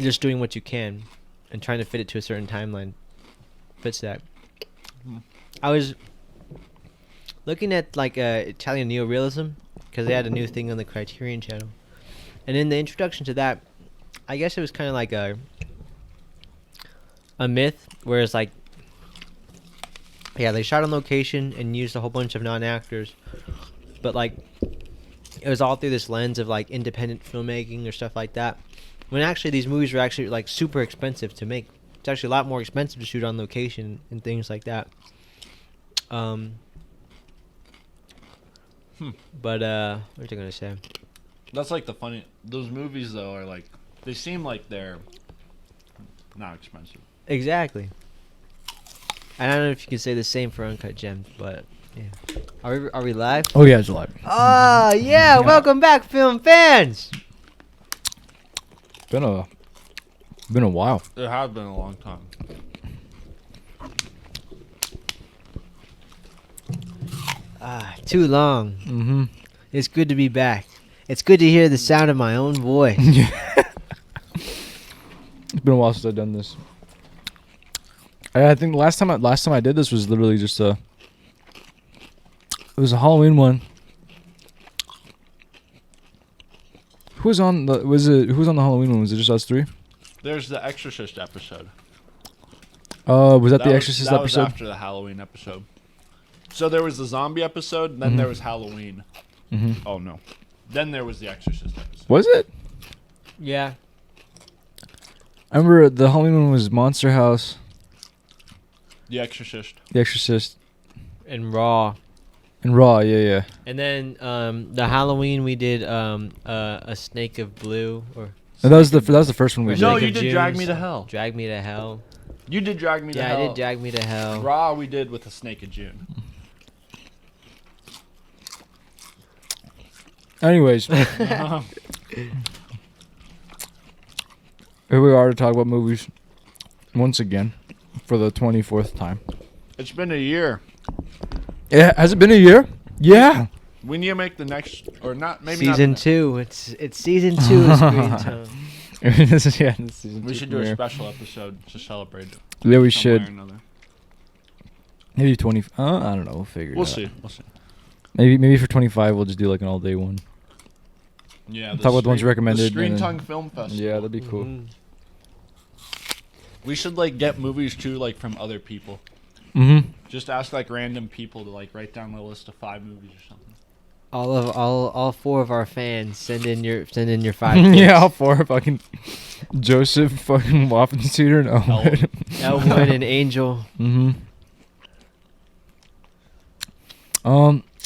just doing what you can and trying to fit it to a certain timeline fits that. I was looking at like Italian neorealism because they had a new thing on the Criterion channel, and in the introduction to that, I guess it was kind of like a myth, whereas like, yeah, they shot on location and used a whole bunch of non-actors, but like it was all through this lens of like independent filmmaking or stuff like that, when actually these movies were actually like super expensive to make. It's actually a lot more expensive to shoot on location and things like that. But what was I gonna say? That's like the funny. Those movies though are like, they seem like they're not expensive. Exactly. And I don't know if you can say the same for Uncut Gems, but yeah. Are we live? Oh yeah, it's live. Oh yeah! Welcome back, film fans. Been a while. It has been a long time. Too long. Mm-hmm. It's good to be back. It's good to hear the sound of my own voice. It's been a while since I've done this. I think the last time I did this was literally just it was a Halloween one. Who was on the Halloween one? Was it just us three? There's the Exorcist episode. Was that the Exorcist that episode? Was after the Halloween episode. So there was the zombie episode, and then there was Halloween. Mm-hmm. Oh no. Then there was the Exorcist episode. Was it? Yeah. I remember the Halloween one was Monster House. The Exorcist. The Exorcist. And Raw. And Raw, yeah. And then the Halloween we did a Snake of Blue or. And that was the first one we did. No, Snake you of did Junes, Drag Me to Hell. Drag Me to Hell. You did Drag Me to Hell. Yeah, I did Drag Me to Hell. Raw we did with the Snake of June. Anyways, here we are to talk about movies once again for the 24th time. It's been a year. Yeah, has it been a year? Yeah. We need to make the next, or not, maybe season not 2. It's season 2 of Screen Time. This is season we 2 should do a premiere. special episode to celebrate it. Yeah, we some way or should. another. Maybe 20. I don't know. We'll figure it out. We'll see. Maybe for 25 we'll just do like an all day one. Yeah. Talk about the ones recommended. The Screen and then- Tongue Film Festival. Yeah, that'd be cool. Mhm. We should like get movies too, like from other people. Mm-hmm. Just ask like random people to like write down a list of 5 movies or something. All 4 of our fans send in your 5 Yeah, all 4 fucking Joseph, fucking Waffenshooter, and Elwood. Elwood and Angel. Mm-hmm.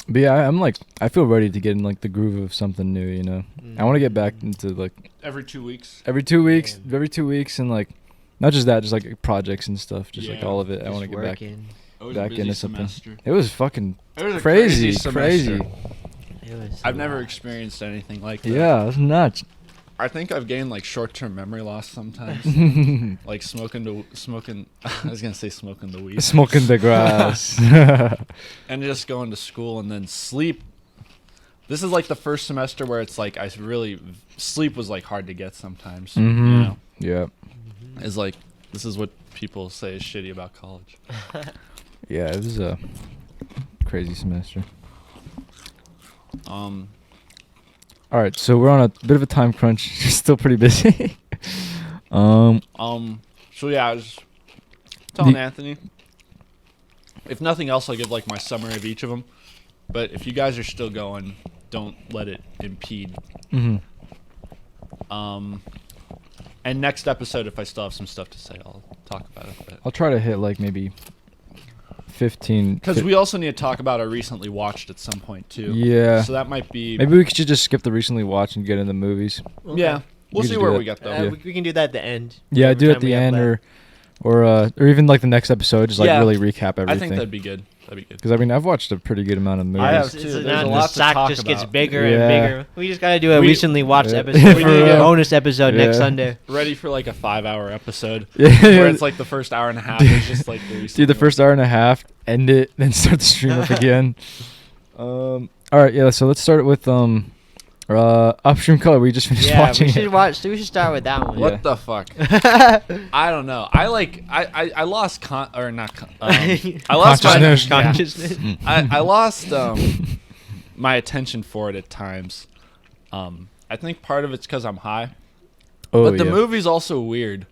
But yeah, I feel ready to get in like the groove of something new, you know. I want to get back into like Every 2 weeks. every 2 weeks, Yeah. and like not just that, just like projects and stuff, just like Yeah. all of it. I want to Just get back. working. It was Back a busy into something. semester. It was fucking It was a crazy. semester. It was I've a never lot. experienced anything like that. Yeah, it's nuts. I think I've gained like short-term memory loss sometimes. Like smoking. I was gonna say smoking the weed. Smoking the grass. And just going to school and then sleep. This is like the first semester where it's like sleep was like hard to get sometimes. You Mm-hmm. know, Yeah. it's like this is what people say is shitty about college. Yeah, it was a crazy semester. All right, so we're on a bit of a time crunch. Still pretty busy. So yeah, I was telling The- Anthony. If nothing else, I'll give like my summary of each of them. But if you guys are still going, don't let it impede. Mm-hmm. And next episode, if I still have some stuff to say, I'll talk about it. I'll try to hit like maybe 15. Because we also need to talk about our recently watched at some point too. Yeah. So that might be. Maybe we should just skip the recently watched and get in the movies. Okay. Yeah. We'll We see could where do we that. get though. Yeah. We can do that at the end. Yeah, Every do it at time we the have end left. or even like the next episode, just like really recap everything. I think that'd be good. Because I mean, I've watched a pretty good amount of movies. I have It's- too. it's There's not- a the lot to sack talk just gets about. bigger Yeah. and bigger. We just gotta do a We- recently watched Yeah. episode. We need a Yeah. bonus episode next Yeah. Sunday. Ready for like a 5-hour episode Yeah. where it's like the first hour and a half is just like the recent Do the one. first hour and a half, end it, then start the stream up again. All right, yeah. So let's start it with Upstream Color. We just finished Yeah, watching we should it. watch. So we should start with that one. Yeah. What the fuck? I don't know. I lost I lost my Consciousness. Consciousness. I lost my attention for it at times. I think part of it's because I'm high, Oh, but the yeah. movie's also weird.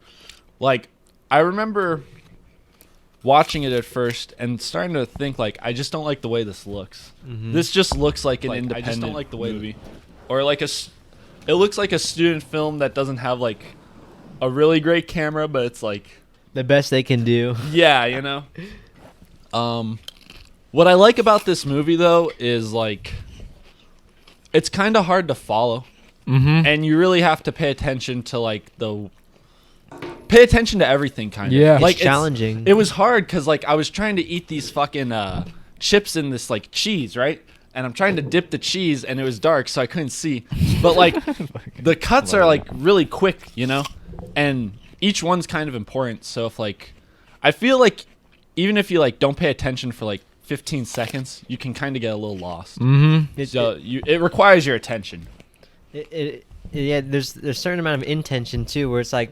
Like, I remember watching it at first and starting to think, like, I just don't like the way this looks. This just looks like an independent I just don't like the way movie, or like it looks like a student film that doesn't have like a really great camera, but it's like, The best they can do. yeah, you know. What I like about this movie though is like it's kind of hard to follow, and you really have to pay attention to pay attention to everything kind of. Yeah. It's Like challenging. It was hard because like I was trying to eat these fucking chips in this like cheese, right? And I'm trying to dip the cheese, and it was dark, so I couldn't see. But like the cuts are like really quick, you know, and each one's kind of important. So if like I feel like even if you like don't pay attention for like 15 seconds, you can kind of get a little lost. So it requires your attention. Yeah, there's a certain amount of intention too, where it's like,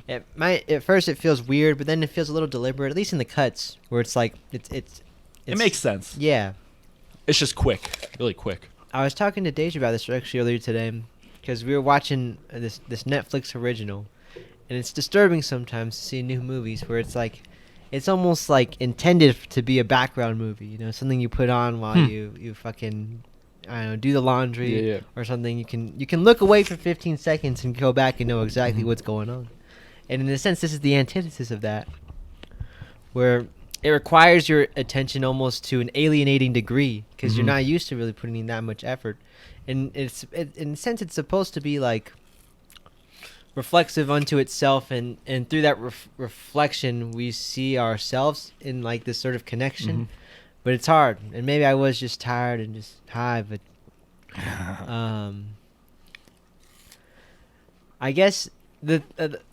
at first it feels weird, but then it feels a little deliberate. At least in the cuts, where it's like it makes sense. Yeah, It's just quick, really quick. I was talking to Deja about this actually earlier today, because we were watching this Netflix original, and it's disturbing sometimes to see new movies where it's like, it's almost like intended to be a background movie, you know, something you put on while you fucking, I don't know, do the laundry Yeah. or something. You can look away for 15 seconds and go back and know exactly what's going on. And in a sense, this is the antithesis of that, where it requires your attention almost to an alienating degree, because you're not used to really putting in that much effort. And in a sense, it's supposed to be like reflexive unto itself, and through that reflection we see ourselves in like this sort of connection. But it's hard, and maybe I was just tired and just high, but I guess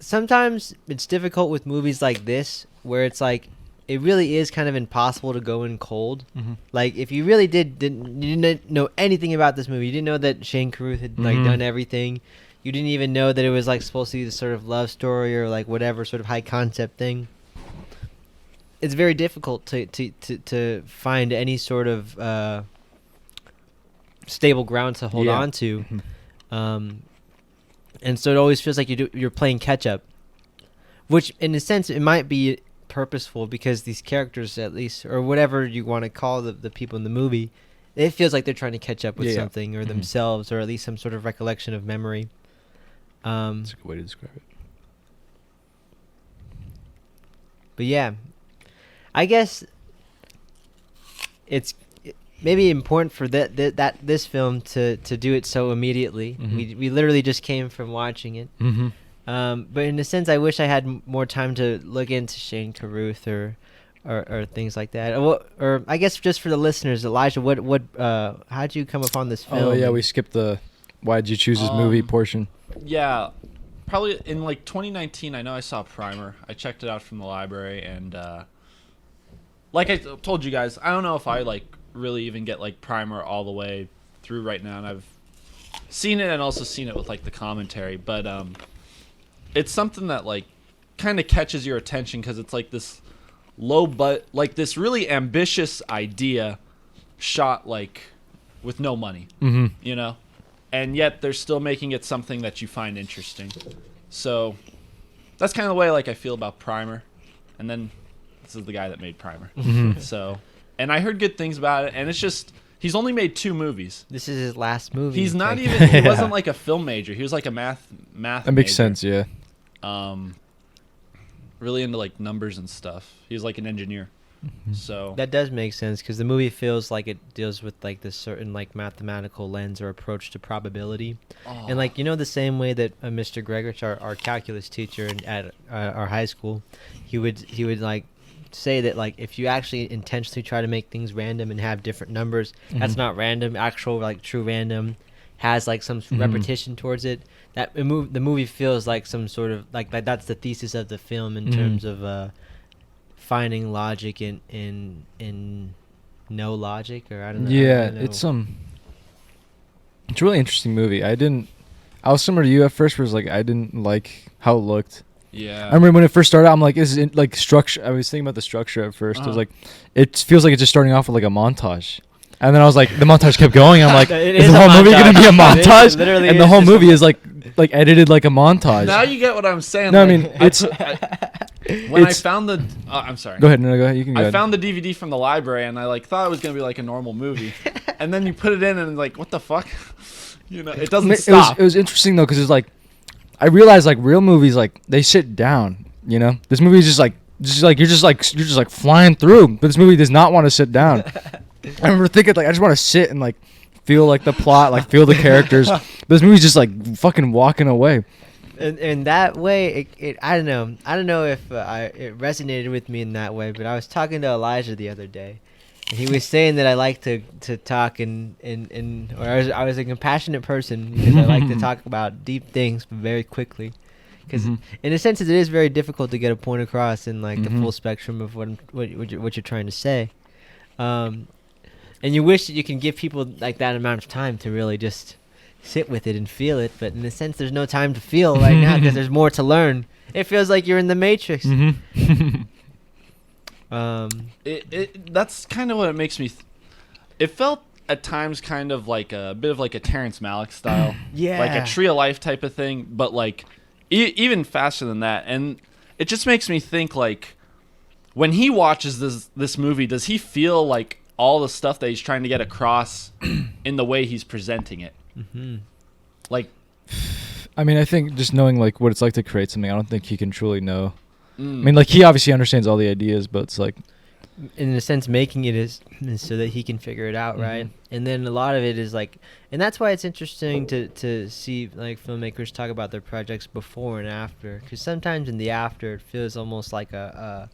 sometimes it's difficult with movies like this, where it's like it really is kind of impossible to go in cold. Like if you really didn't know anything about this movie, you didn't know that Shane Carruth had like done everything. You didn't even know that it was like supposed to be this sort of love story or like whatever sort of high concept thing. It's very difficult to find any sort of stable ground to hold on to. And so it always feels like you're playing catch up, which in a sense it might be purposeful, because these characters, at least, or whatever you want to call the people in the movie, it feels like they're trying to catch up with something or themselves, or at least some sort of recollection of memory. That's a good way to describe it. But yeah, I guess it's maybe important for this film to do it so immediately. We literally just came from watching it. But in a sense, I wish I had more time to look into Shane Carruth or things like that. Or I guess just for the listeners, Elijah, how'd you come upon this film? Oh yeah, we skipped the why'd you choose this movie portion. Yeah, probably in like 2019. I know I saw Primer. I checked it out from the library, and like I told you guys, I don't know if I like really even get like Primer all the way through right now, and I've seen it and also seen it with like the commentary, but it's something that like kind of catches your attention, because it's like this like this really ambitious idea shot like with no money, you know, and yet they're still making it something that you find interesting. So that's kind of the way like I feel about Primer. And then this is the guy that made Primer. So, and I heard good things about it, and it's just, he's only made 2 movies. This is his last movie. He's not even, he wasn't like a film major. He was like a math That makes major. sense, yeah. Really into like numbers and stuff. He's like an engineer. So That does make sense, because the movie feels like it deals with like this certain like mathematical lens or approach to probability, and like, you know, the same way that Mr. Gregorich, our calculus teacher at our high school, he would like say that like if you actually intentionally try to make things random and have different numbers, that's not random. Actual like true random has like some repetition towards it. That the movie feels like some sort of like that's the thesis of the film in terms of finding logic in no logic, or I don't know. Yeah, I don't know. it's It's a really interesting movie. I was similar to you at first, where it's like I didn't like how it looked. Yeah. I remember when it first started, I'm like, is it like structure? I was thinking about the structure at first. I was like, it feels like it's just starting off with like a montage. And then I was like, the montage kept going. I'm like, is the whole movie going to be a montage? And the whole movie is like edited like a montage. Now you get what I'm saying. No, like, I mean, it's... When I found the... I'm sorry. Go ahead. No, go ahead. You can go I ahead. found the DVD from the library, and I like thought it was going to be like a normal movie. And then you put it in, and like, what the fuck? You know, it doesn't stop. It was interesting, though, because it's like... I realized, like, real movies, like, they sit down, you know? This movie is just like you're just like flying through. But this movie does not want to sit down. I remember thinking, like, I just want to sit and, like, feel, like, the plot, like, feel the characters. This movie's just, like, fucking walking away. In that way, I don't know if it resonated with me in that way, but I was talking to Elijah the other day, and he was saying that I like to talk or I was a compassionate person because I like to talk about deep things very quickly, because in a sense it is very difficult to get a point across in like the full spectrum of what you're trying to say, and you wish that you can give people like that amount of time to really just sit with it and feel it, but in a sense there's no time to feel right now because there's more to learn. It feels like you're in the Matrix. That's kind of what it makes me it felt at times kind of like a bit of like a Terrence Malick style. Yeah, like a Tree of Life type of thing, but like even faster than that. And it just makes me think, like, when he watches this movie, does he feel like all the stuff that he's trying to get across in the way he's presenting it? Like, I mean, I think just knowing like what it's like to create something, I don't think he can truly know. I mean, like, he obviously understands all the ideas, but it's like, in a sense, making it is so that he can figure it out, right? And then a lot of it is like, and that's why it's interesting to see like filmmakers talk about their projects before and after, because sometimes in the after it feels almost like and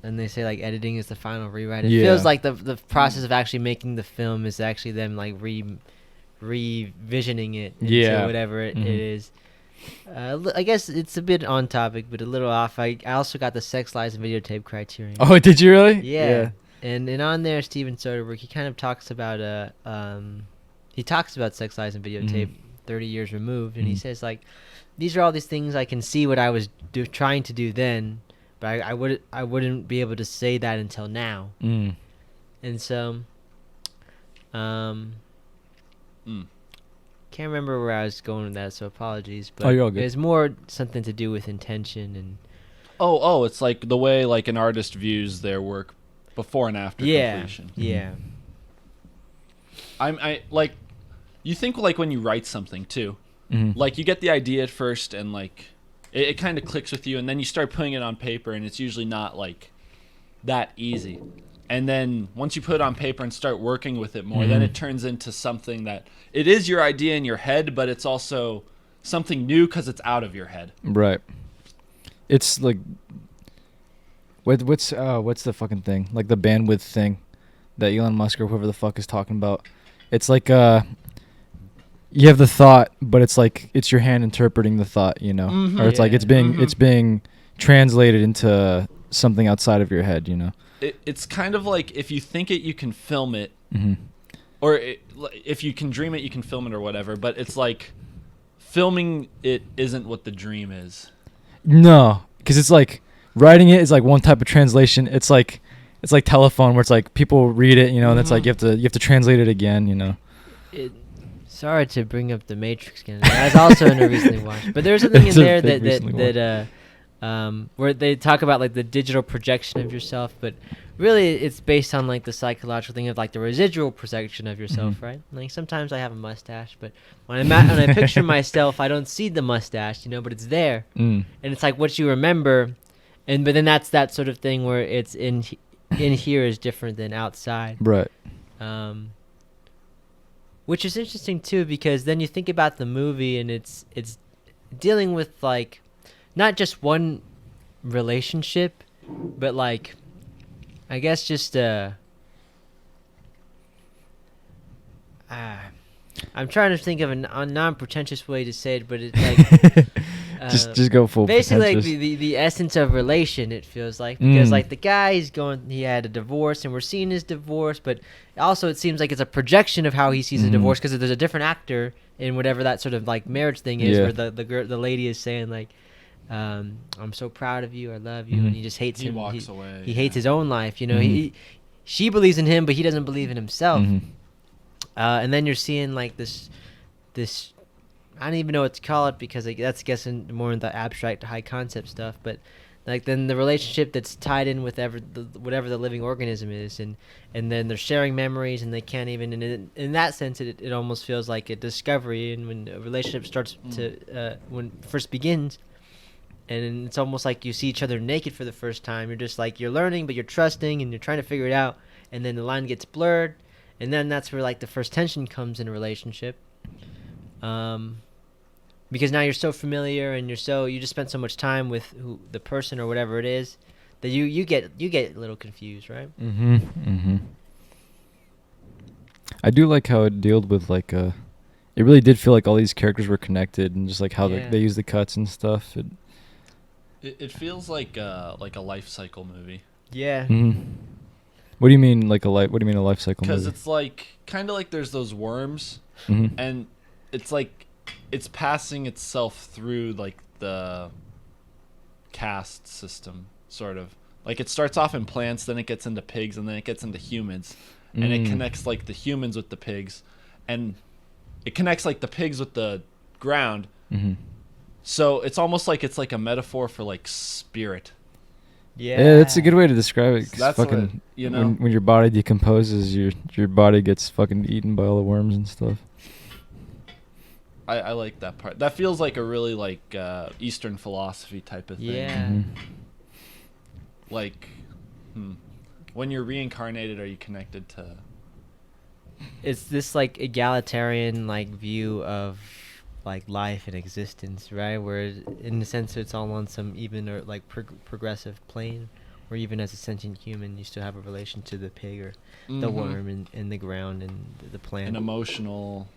they say like editing is the final rewrite. It feels like the process of actually making the film is actually them like revisioning it into whatever it is. I guess it's a bit on topic, but a little off. I also got the Sex, Lies, and Videotape criterion. oh, did you really? Yeah. And on there, Steven Soderbergh, he kind of talks about Sex, Lies, and Videotape 30 years removed, and he says like, these are all these things I can see what I was trying to do then, but I wouldn't be able to say that until now. And so, can't remember where I was going with that, so apologies. But you're all good. It's more something to do with intention and. It's like the way like an artist views their work before and after completion. Yeah. I like, you think like when you write something too, like you get the idea at first and like it kind of clicks with you, and then you start putting it on paper, and it's usually not like that easy. And then once you put it on paper and start working with it more, then it turns into something that it is your idea in your head, but it's also something new because it's out of your head. Right. It's like, what's the fucking thing? Like the bandwidth thing that Elon Musk or whoever the fuck is talking about. It's like you have the thought, but it's like it's your hand interpreting the thought, you know, or it's like it's being translated into something outside of your head, you know. It's kind of like if you think it, you can film it, or if you can dream it, you can film it, or whatever. But it's like filming it isn't what the dream is. No, because it's like writing it is like one type of translation. It's like telephone, where it's like people read it, you know, and it's like you have to translate it again, you know. Sorry to bring up the Matrix again. I was also in a recently watched, but there's something in there that where they talk about like the digital projection of yourself, but really it's based on like the psychological thing of like the residual projection of yourself, right? Like sometimes I have a mustache, but when I picture myself, I don't see the mustache, you know, but it's there, and it's like what you remember, but then that's that sort of thing where it's in here is different than outside, right? Which is interesting too, because then you think about the movie and it's dealing with like not just one relationship, but like I guess just I'm trying to think of a non-pretentious way to say it, but it's like Just go full. Basically, like pretentious. the essence of relation. It feels like because Mm. like the guy he had a divorce, and we're seeing his divorce, but also it seems like it's a projection of how he sees a Mhm. divorce because there's a different actor in whatever that sort of like marriage thing is, Yeah. where the lady is saying like, "I'm so proud of you, I love you," Mhm. and he just hates He him. walks away. He hates his own life. You know, Mhm. she believes in him, but he doesn't believe in himself. Mhm. And then you're seeing like this I don't even know what to call it because like, that's guessing more in the abstract high concept stuff, but like then the relationship that's tied in with whatever the living organism is, and then they're sharing memories, and they can't even in that sense it almost feels like a discovery, and when a relationship starts to when it first begins, and it's almost like you see each other naked for the first time. You're just like you're learning, but you're trusting, and you're trying to figure it out, and then the line gets blurred, and then that's where like the first tension comes in a relationship. Because now you're so familiar, and you just spent so much time with the person or whatever it is, that you get a little confused, right? Mhm. Mhm. I do like how it dealt with like it really did feel like all these characters were connected, and just like how Yeah. they use the cuts and stuff. It feels like a life cycle movie. Yeah. Mhm. What do you mean like a life? What do you mean a life cycle Because movie? it's like kind of like there's those worms, Mhm. and it's like it's passing itself through like the caste system, sort of. Like it starts off in plants, then it gets into pigs, and then it gets into humans, and it Mm. connects like the humans with the pigs, and it connects like the pigs with the ground. Mhm. So it's almost like it's like a metaphor for like spirit. Yeah. Yeah, that's a good way to describe it. 'Cause That's what, fucking you know. when your body decomposes, your body gets fucking eaten by all the worms and stuff. I like that part. That feels like a really like Eastern philosophy type of thing. Yeah. Mhm. Like, when you're reincarnated, are you connected to? It's this like egalitarian like view of like life and existence, right? Where in a sense it's all on some even or like progressive plane, where even as a sentient human you still have a relation to the pig or the Mhm. worm and the ground and the plant. An emotional.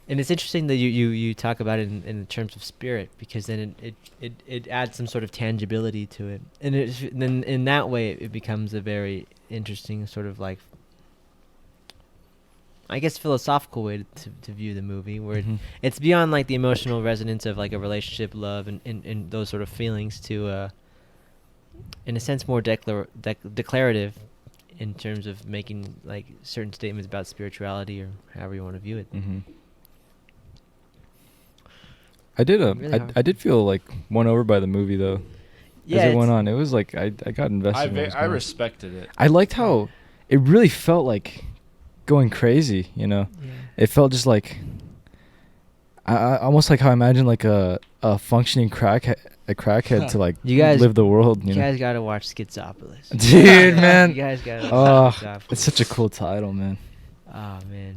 And it's interesting that you talk about it in terms of spirit, because then it adds some sort of tangibility to it, and then in that way it becomes a very interesting sort of like, I guess, philosophical way to view the movie, where Mhm. it's beyond like the emotional resonance of like a relationship, love, and those sort of feelings to in a sense more declarative in terms of making like certain statements about spirituality or however you want to view it. Mhm. I did Really hard. I did feel like won over by the movie though. Yeah, As it it's- went on, it was like I got invested. in what was I going on. respected it. I liked how it really felt like going crazy. You know, Yeah. it felt just like I almost like how I imagine like a functioning crackhead to like You guys- live the world. You You know, guys gotta watch Schizopolis. dude, man. You guys gotta Oh, watch Schizopolis. it's such a cool title, man. Oh man.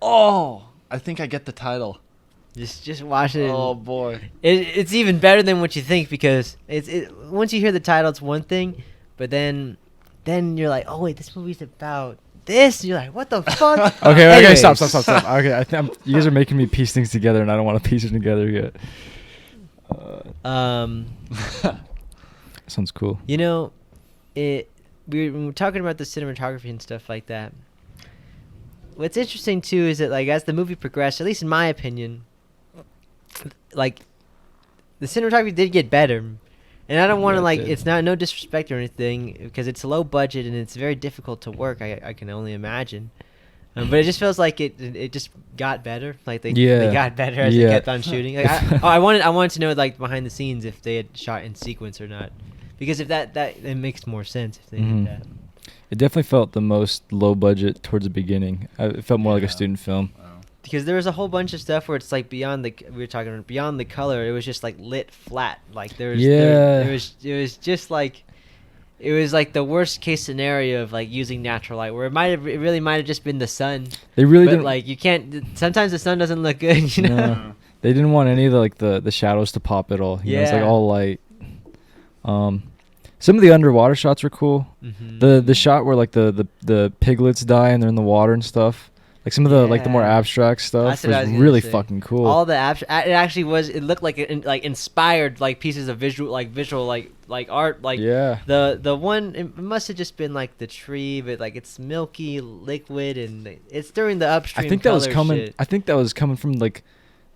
Oh, I think I get the title. Just watch it. Oh boy. It's even better than what you think, because once you hear the title, it's one thing, but then you're like, oh wait, this movie's about this. You're like, what the fuck? Okay, Anyways. stop. Okay, I think you guys are making me piece things together, and I don't want to piece it together yet. Sounds cool. You know, when we're talking about the cinematography and stuff like that. What's interesting too is that like as the movie progressed, at least in my opinion, like the cinematography did get better, and I don't want to Yeah, it like did. it's not no disrespect or anything, because it's low budget and it's very difficult to work. I can only imagine, but it just feels like it just got better. Like they got better as they Yeah. kept on shooting. Like, I wanted to know like behind the scenes if they had shot in sequence or not, because if that it makes more sense if they Mhm. did that. It definitely felt the most low budget towards the beginning. It felt more like a Yeah. student film. Because there was a whole bunch of stuff where it's like beyond we were talking about beyond the color, it was just like lit flat. Like there was it was just like it was like the worst case scenario of like using natural light, where it really might have just been the sun. They really But didn't like you can't. Sometimes the sun doesn't look good, you know. No. They didn't want any of the shadows to pop at all. You know, it's like Yeah. all light. Some of the underwater shots were cool. Mhm. The shot where like the piglets die and they're in the water and stuff. Like some of the like the more Yeah. abstract stuff That's what I was was gonna really say. fucking cool. All the abstract, it actually was. It looked like like inspired like pieces of visual like art. Like yeah. the one, it must have just been like the tree, but like it's milky liquid, and it's during the upstream. I think that was color coming. shit. I think that was coming from like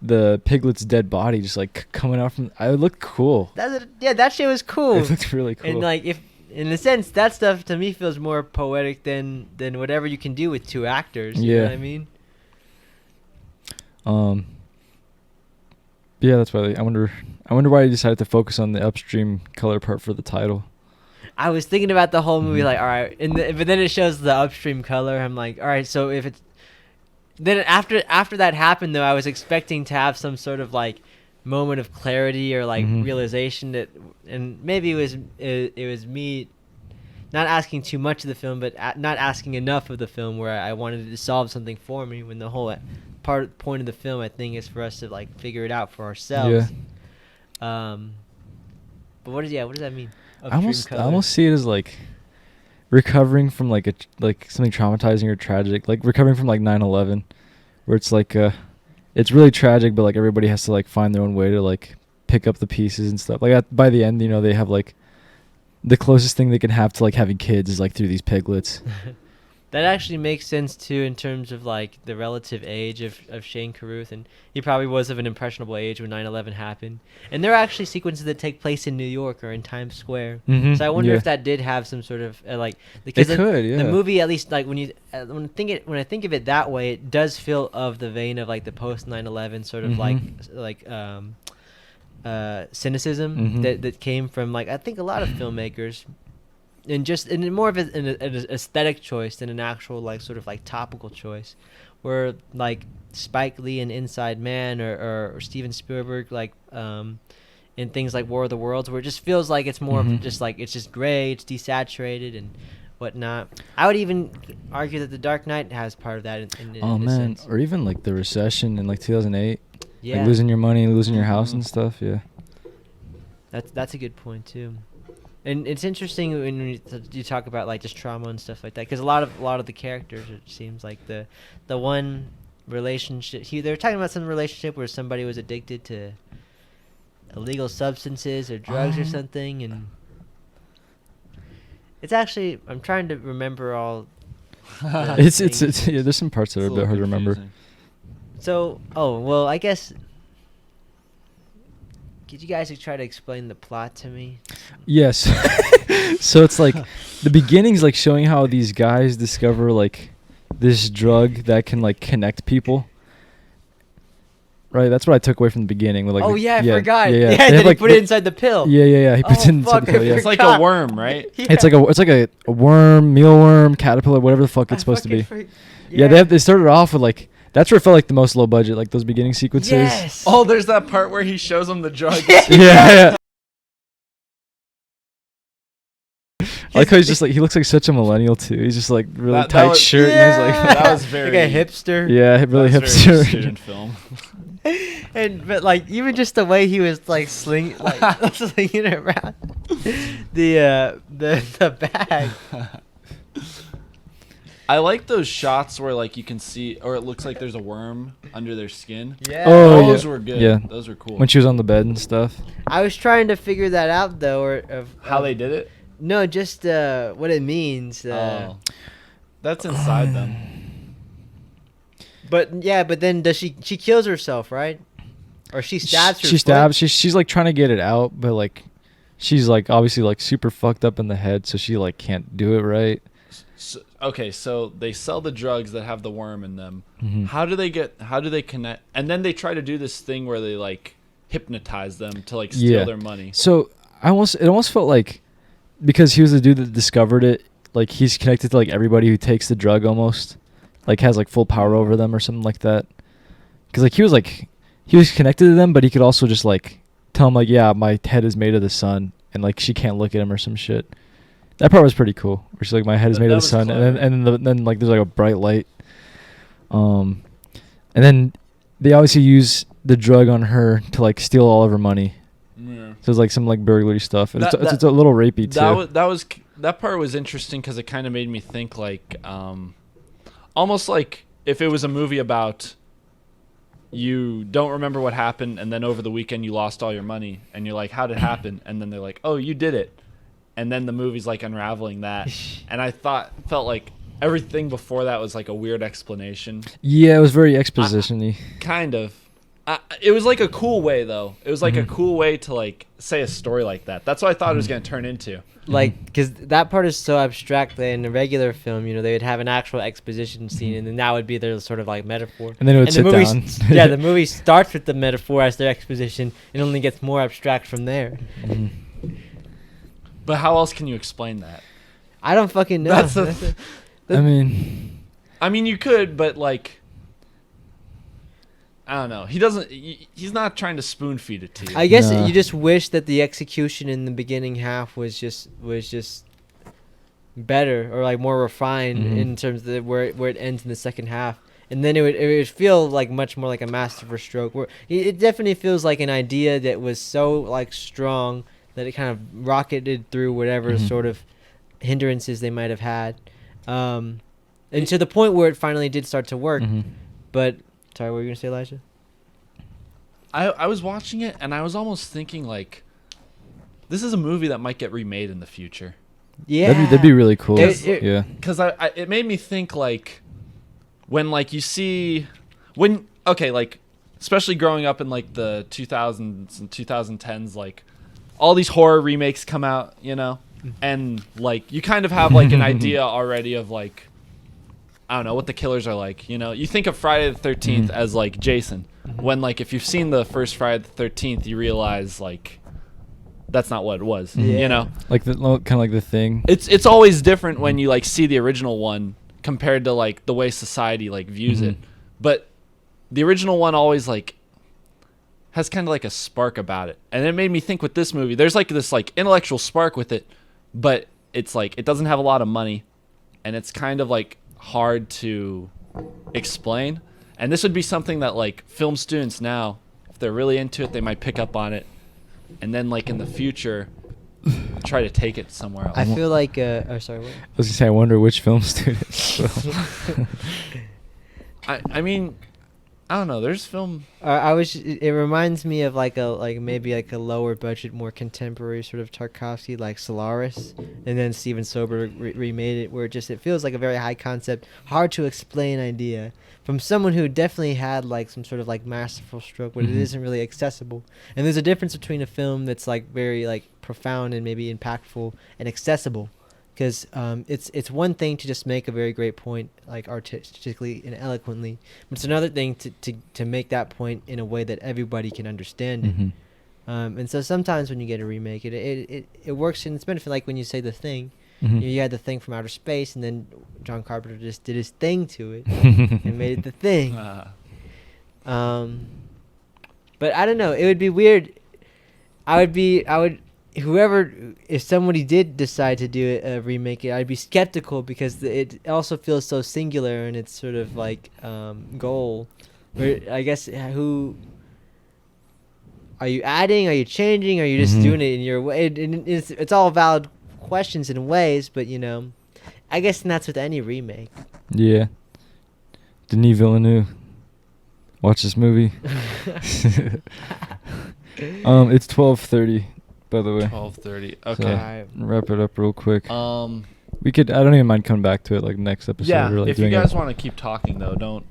the piglet's dead body, just like coming out from. It looked cool. That shit was cool. It looked really cool. And like if in a sense that stuff to me feels more poetic than whatever you can do with two actors. You know Yeah. what I mean? Yeah, that's why I wonder why he decided to focus on the upstream color part for the title. I was thinking about the whole movie, Mhm. like, all right, but then it shows the upstream color. I'm like, all right, so if it's then after that happened, though, I was expecting to have some sort of like moment of clarity or like Mhm. realization that, and maybe it was me not asking too much of the film, but not asking enough of the film, where I wanted it to solve something for me. When the whole point of the film, I think, is for us to like figure it out for ourselves. But what does that mean? I almost see it as like recovering from like like something traumatizing or tragic, like recovering from like 9/11, where it's like it's really tragic, but like everybody has to like find their own way to like pick up the pieces and stuff. Like by the end, they have like the closest thing they can have to like having kids is like through these piglets. That actually makes sense too, in terms of like the relative age of Shane Carruth, and he probably was of an impressionable age when 9/11 happened. And there are actually sequences that take place in New York or in Times Square. Mm-hmm. So I wonder yeah. if that did have some sort of like, It because could, yeah. the movie, at least like when I think of it that way, it does feel of the vein of like the post 9/11 sort of like cynicism Mhm. that came from like, I think, a lot of filmmakers. And just in more of an aesthetic choice than an actual like sort of like topical choice, where like Spike Lee and Inside Man or Steven Spielberg like in things like War of the Worlds, where it just feels like it's more Mhm. of just like it's just gray, it's desaturated and whatnot. I would even argue that The Dark Knight has part of that in Oh a man, sense. or even like the recession in like 2008, Yeah, like losing your money, losing your house and stuff. Yeah. that's a good point too. And it's interesting when you talk about like just trauma and stuff like that, because a lot of the characters, it seems like the one relationship they're talking about, some relationship where somebody was addicted to illegal substances or drugs or something, and it's actually, I'm trying to remember all. It's yeah. There's some parts that are a bit hard to remember. So I guess. Could you guys try to explain the plot to me? Yes. So it's like the beginning's like showing how these guys discover like this drug that can like connect people. Right, that's what I took away from the beginning. With, like, I forgot. Yeah, Yeah, They have, then like, he put it inside the pill. Yeah. He puts it inside fuck, the pill. I Yeah. It's like forgot. a worm, right? Yeah. It's like a worm, mealworm, caterpillar, whatever the fuck it's supposed to be. Yeah, they started off with like, that's where it felt like the most low budget, like those beginning sequences. Yes. Oh, there's that part where he shows them the drugs. Yeah. I like how he's just like, he looks like such a millennial too. He's just like really That tight was- shirt. And he's like, That was very like a hipster. yeah, really that was very student hipster. film. But like even just the way he was like slinging it around the bag. I like those shots where like you can see, or it looks like there's a worm under their skin. Yeah. Oh, Those yeah. were good. Yeah. Those were cool. When she was on the bed and stuff. I was trying to figure that out though, or How they did it? No, just what it means. That's inside them. But yeah, but then does she kills herself, right? Or she stabs her She foot? stabs. She's like trying to get it out, but like she's like obviously like super fucked up in the head, so she like can't do it right. So they sell the drugs that have the worm in them. Mhm. How do they connect? And then they try to do this thing where they like hypnotize them to like steal their money. So it almost felt like, because he was the dude that discovered it, like he's connected to like everybody who takes the drug almost, like has like full power over them or something like that. Because like he was connected to them, but he could also just like tell them like, yeah, my head is made of the sun, and like she can't look at him or some shit. That part was pretty cool. Where she's like, my head is made of the was sun, clever. and then like there's like a bright light. And then they obviously use the drug on her to like steal all of her money. Yeah. So it's like some like burglary stuff. And That- it's a little rapey too. That part was interesting because it kind of made me think like almost like if it was a movie about you don't remember what happened, and then over the weekend you lost all your money, and you're like, how did it happen? And then they're like, oh, you did it. And then the movie's like unraveling that. And I felt like everything before that was like a weird explanation. Yeah, it was very exposition-y. Kind of. It was like a cool way, though. It was like a cool way to like say a story like that. That's what I thought it was going to turn into. Like, because that part is so abstract that in a regular film, you know, they would have an actual exposition scene, and then that would be their sort of like metaphor. And then it would sit down. Yeah, the movie starts with the metaphor as their exposition, and only gets more abstract from there. But how else can you explain that? I don't fucking know. I mean, you could, but like, I don't know. He's not trying to spoon feed it to you. I guess you just wish that the execution in the beginning half was just better or like more refined in terms of where it ends in the second half, and then it would feel like much more like a masterful stroke. Where it definitely feels like an idea that was so like strong that it kind of rocketed through whatever sort of hindrances they might have had, and to the point where it finally did start to work. But sorry, what were you gonna say, Elijah? I was watching it and I was almost thinking like, this is a movie that might get remade in the future. Yeah, that'd be really cool. Yeah, because it made me think like, when like you see like especially growing up in like the 2000s and 2010s, like all these horror remakes come out, you know, and like you kind of have like an idea already of like, I don't know what the killers are like, you know. You think of Friday the 13th as like Jason, when like if you've seen the first Friday the 13th, you realize like that's not what it was, you know. Like the kind of like The Thing. It's always different when you like see the original one compared to like the way society like views it. But the original one always like has kind of like a spark about it, and it made me think with this movie, there's like this like intellectual spark with it, but it's like it doesn't have a lot of money, and it's kind of like hard to explain. And this would be something that like film students now, if they're really into it, they might pick up on it, and then like in the future try to take it somewhere else. I feel like oh sorry, what? I was gonna say, I wonder which film students. I mean, I don't know. There's film. It reminds me of maybe a lower budget, more contemporary sort of Tarkovsky, like Solaris, and then Steven Soderbergh remade it, where it feels like a very high concept, hard to explain idea from someone who definitely had like some sort of like masterful stroke, but it isn't really accessible. And there's a difference between a film that's like very like profound and maybe impactful and accessible. Because it's one thing to just make a very great point, like artistically and eloquently, but it's another thing to make that point in a way that everybody can understand it. And so sometimes when you get a remake, it works in its benefit. Like when you say The Thing, you had The Thing from outer space, and then John Carpenter just did his thing to it and made it The Thing. But I don't know. It would be weird. If somebody did decide to do a remake it, I'd be skeptical because it also feels so singular in its sort of like goal. Where I guess who are you adding? Are you changing? Are you just doing it in your way? It's all valid questions in ways, but you know, I guess that's with any remake. Yeah. Denis Villeneuve. Watch this movie. It's 12:30. By the way, 12:30. Okay. So, Alright. wrap it up real quick. We could. I don't even mind coming back to it like next episode. Yeah. Or, like, if you guys want to keep talking though, don't.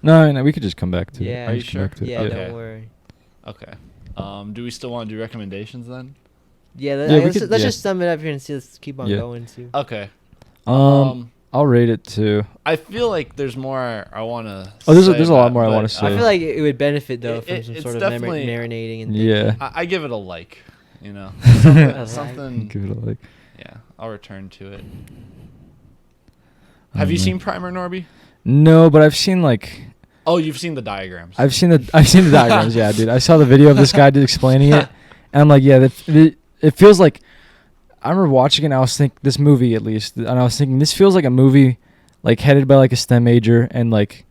No, we could just come back to it. Yeah. Are you Just come sure? back to it. Yeah, Okay. don't worry. Okay. Do we still want to do recommendations then? Yeah, let's just sum it up here and see. Let's keep on going too. Okay. I'll rate it too. I feel like there's more I want to. Oh, there's a lot more I want to say. I feel like it would benefit though from some it's sort of definitely- marinating and Yeah. I give it a like. You know, Something. something. Give it a like. Yeah, I'll return to it. Have you seen Primer, Norby? No, but I've seen like. Oh, you've seen the diagrams. I've seen the diagrams. Yeah, dude. I saw the video of this guy explaining it, and I'm like, yeah, it feels like. I remember watching it, and I was thinking this movie at least, and I was thinking this feels like a movie, like headed by like a STEM major, and like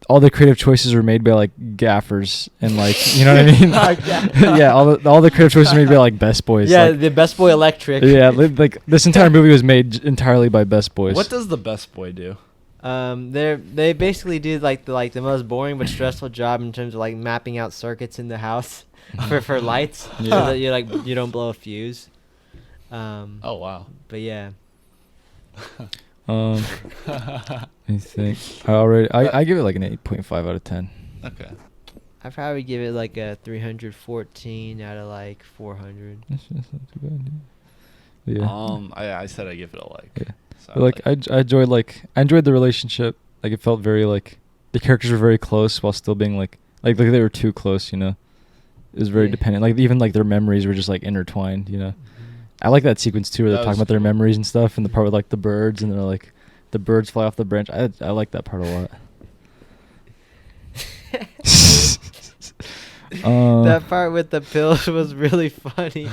all the creative choices were made by like gaffers, and like you know what I mean? Yeah, all the creative choices were made by like Best Boys. Yeah, like, the Best Boy Electric. yeah, like this entire movie was made entirely by Best Boys. What does the best boy do? They basically do the most boring but stressful job in terms of like mapping out circuits in the house for lights, so that you don't blow a fuse. Oh wow. But yeah. Let me think. I give it like an 8.5 out of 10. Okay. I'd probably give it like a 314 out of like 400. That's not too bad. Yeah. I said I give it a like. Yeah. So But, I enjoyed the relationship. Like, it felt very like the characters were very close while still being like they were too close. You know, it was very Yeah. dependent. Like even like their memories were just like intertwined. You know, I like that sequence too, where they're That talking was about their cool. memories and stuff, and the part with like the birds, and they're like the birds fly off the branch. I like that part a lot. That part with the pills was really funny.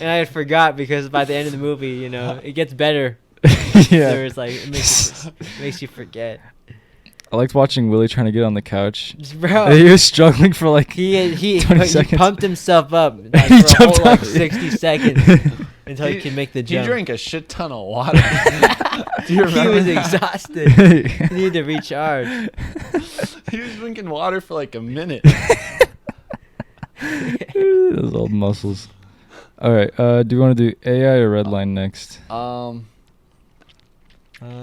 And I forgot because by the end of the movie, you know, it gets better. Yeah. There's like it makes you forget. I liked watching Willie trying to get on the couch. Bro, He was struggling for like he 20 seconds. pumped himself up like, He for a whole jumped like up. 60 seconds until he could make the He jump. drank a shit ton of water. Do you remember? He was that? exhausted. He needed to recharge. He was drinking water for like a minute. Those old muscles. All right. Do you want to do AI or Redline next?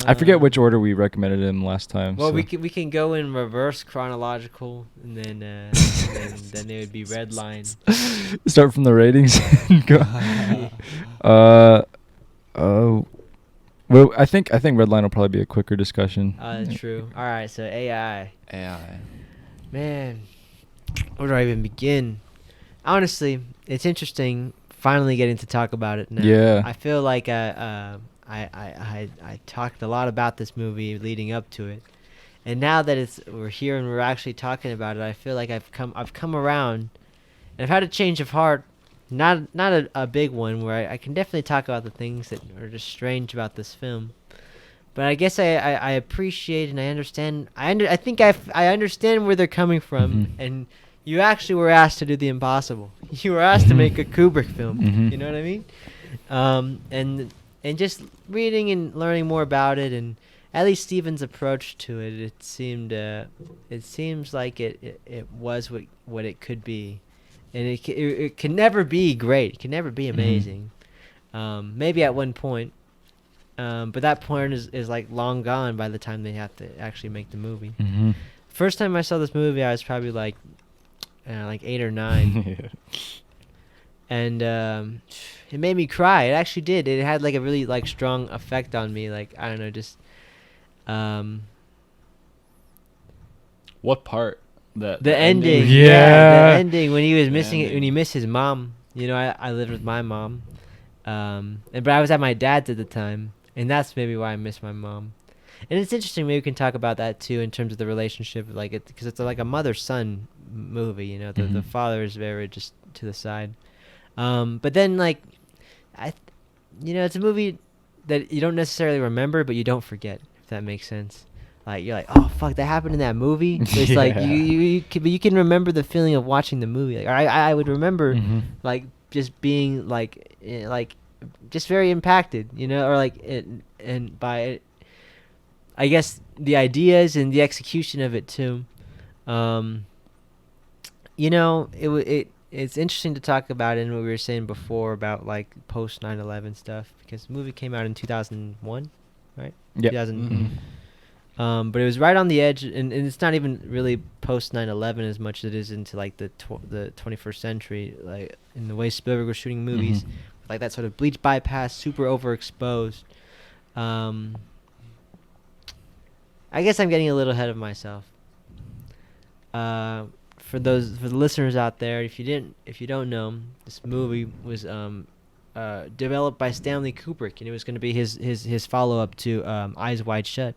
I forget which order we recommended him last time. Well, so. we can go in reverse chronological, and then then it would be Redline. Start from the ratings. And go. Well, I think Redline will probably be a quicker discussion. That's true. All right, so AI. AI. Man, where do I even begin? Honestly, it's interesting finally getting to talk about it now. Yeah. I feel like I talked a lot about this movie leading up to it, and now that we're here and we're actually talking about it, I feel like I've come around, and I've had a change of heart. Not a big one where I can definitely talk about the things that are just strange about this film. But I guess I appreciate and I understand. I think I understand where they're coming from. Mhm. And you actually were asked to do the impossible. You were asked to make a Kubrick film. Mhm. You know what I mean? And just reading and learning more about it, and at least Steven's approach to it, it seems like it was what it could be. And it can never be great. It can never be amazing. Maybe at one point. But that point is like long gone by the time they have to actually make the movie. Mm-hmm. First time I saw this movie, I was probably like 8 or 9. And it made me cry. It actually did. It had like a really like strong effect on me. Like, I don't know, just What part? the ending. Yeah. The ending when he was missing it, ending. when he missed his mom. You know, I lived with my mom. But I was at my dad's at the time, and that's maybe why I miss my mom. And it's interesting. Maybe we can talk about that too in terms of the relationship, like because it's like a mother-son movie. You know, the father is very just to the side. But then like, it's a movie that you don't necessarily remember, but you don't forget. If that makes sense. Like you're like, oh fuck, that happened in that movie. But it's like you can remember the feeling of watching the movie. Like I would remember like just being like just very impacted, you know, or like and by it, I guess the ideas and the execution of it too. You know, it's interesting to talk about it, and what we were saying before about like post 9/11 stuff, because the movie came out in 2001, right? Yeah. 2000. But it was right on the edge, and it's not even really post 9/11 as much as it is into like the 21st century, like in the way Spielberg was shooting movies, like that sort of bleach bypass, super overexposed. I guess I'm getting a little ahead of myself. For the listeners out there, if you don't know, this movie was developed by Stanley Kubrick, and it was going to be his follow-up to Eyes Wide Shut.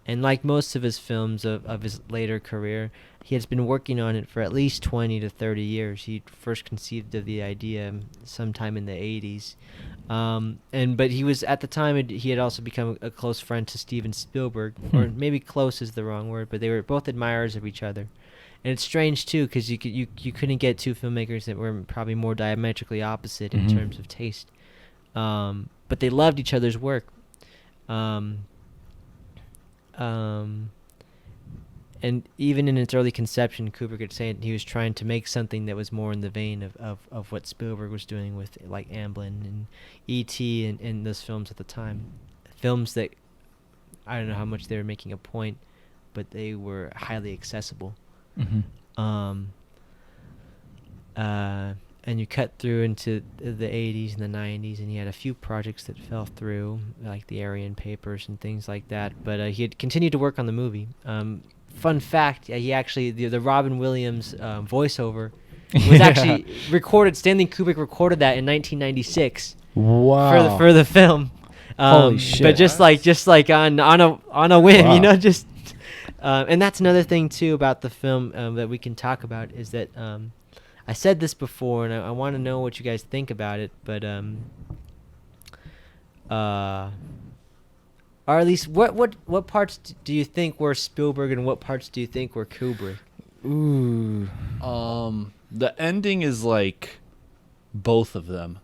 And like most of his films of his later career, he has been working on it for at least 20 to 30 years. He first conceived of the idea sometime in the 80s. But he was, at the time, he had also become a close friend to Steven Spielberg, or maybe close is the wrong word, but they were both admirers of each other. And it's strange too, because you couldn't get two filmmakers that were probably more diametrically opposite in terms of taste. But they loved each other's work. Um, um, and even in its early conception, Kubrick had said he was trying to make something that was more in the vein of what Spielberg was doing with like Amblin and E.T. and those films at the time. Films that I don't know how much they were making a point, but they were highly accessible. Mm-hmm. And you cut through into the 80s and the 90s, and he had a few projects that fell through, like the Aryan Papers and things like that. But he had continued to work on the movie. Fun fact, he actually, the Robin Williams voiceover was actually recorded. Stanley Kubrick recorded that in 1996 Wow. for the film. Holy shit. But just like on a whim, Wow. you know, just and that's another thing too about the film that we can talk about is that I said this before and I want to know what you guys think about it, but or at least what parts do you think were Spielberg and what parts do you think were Kubrick? Ooh. The ending is like both of them.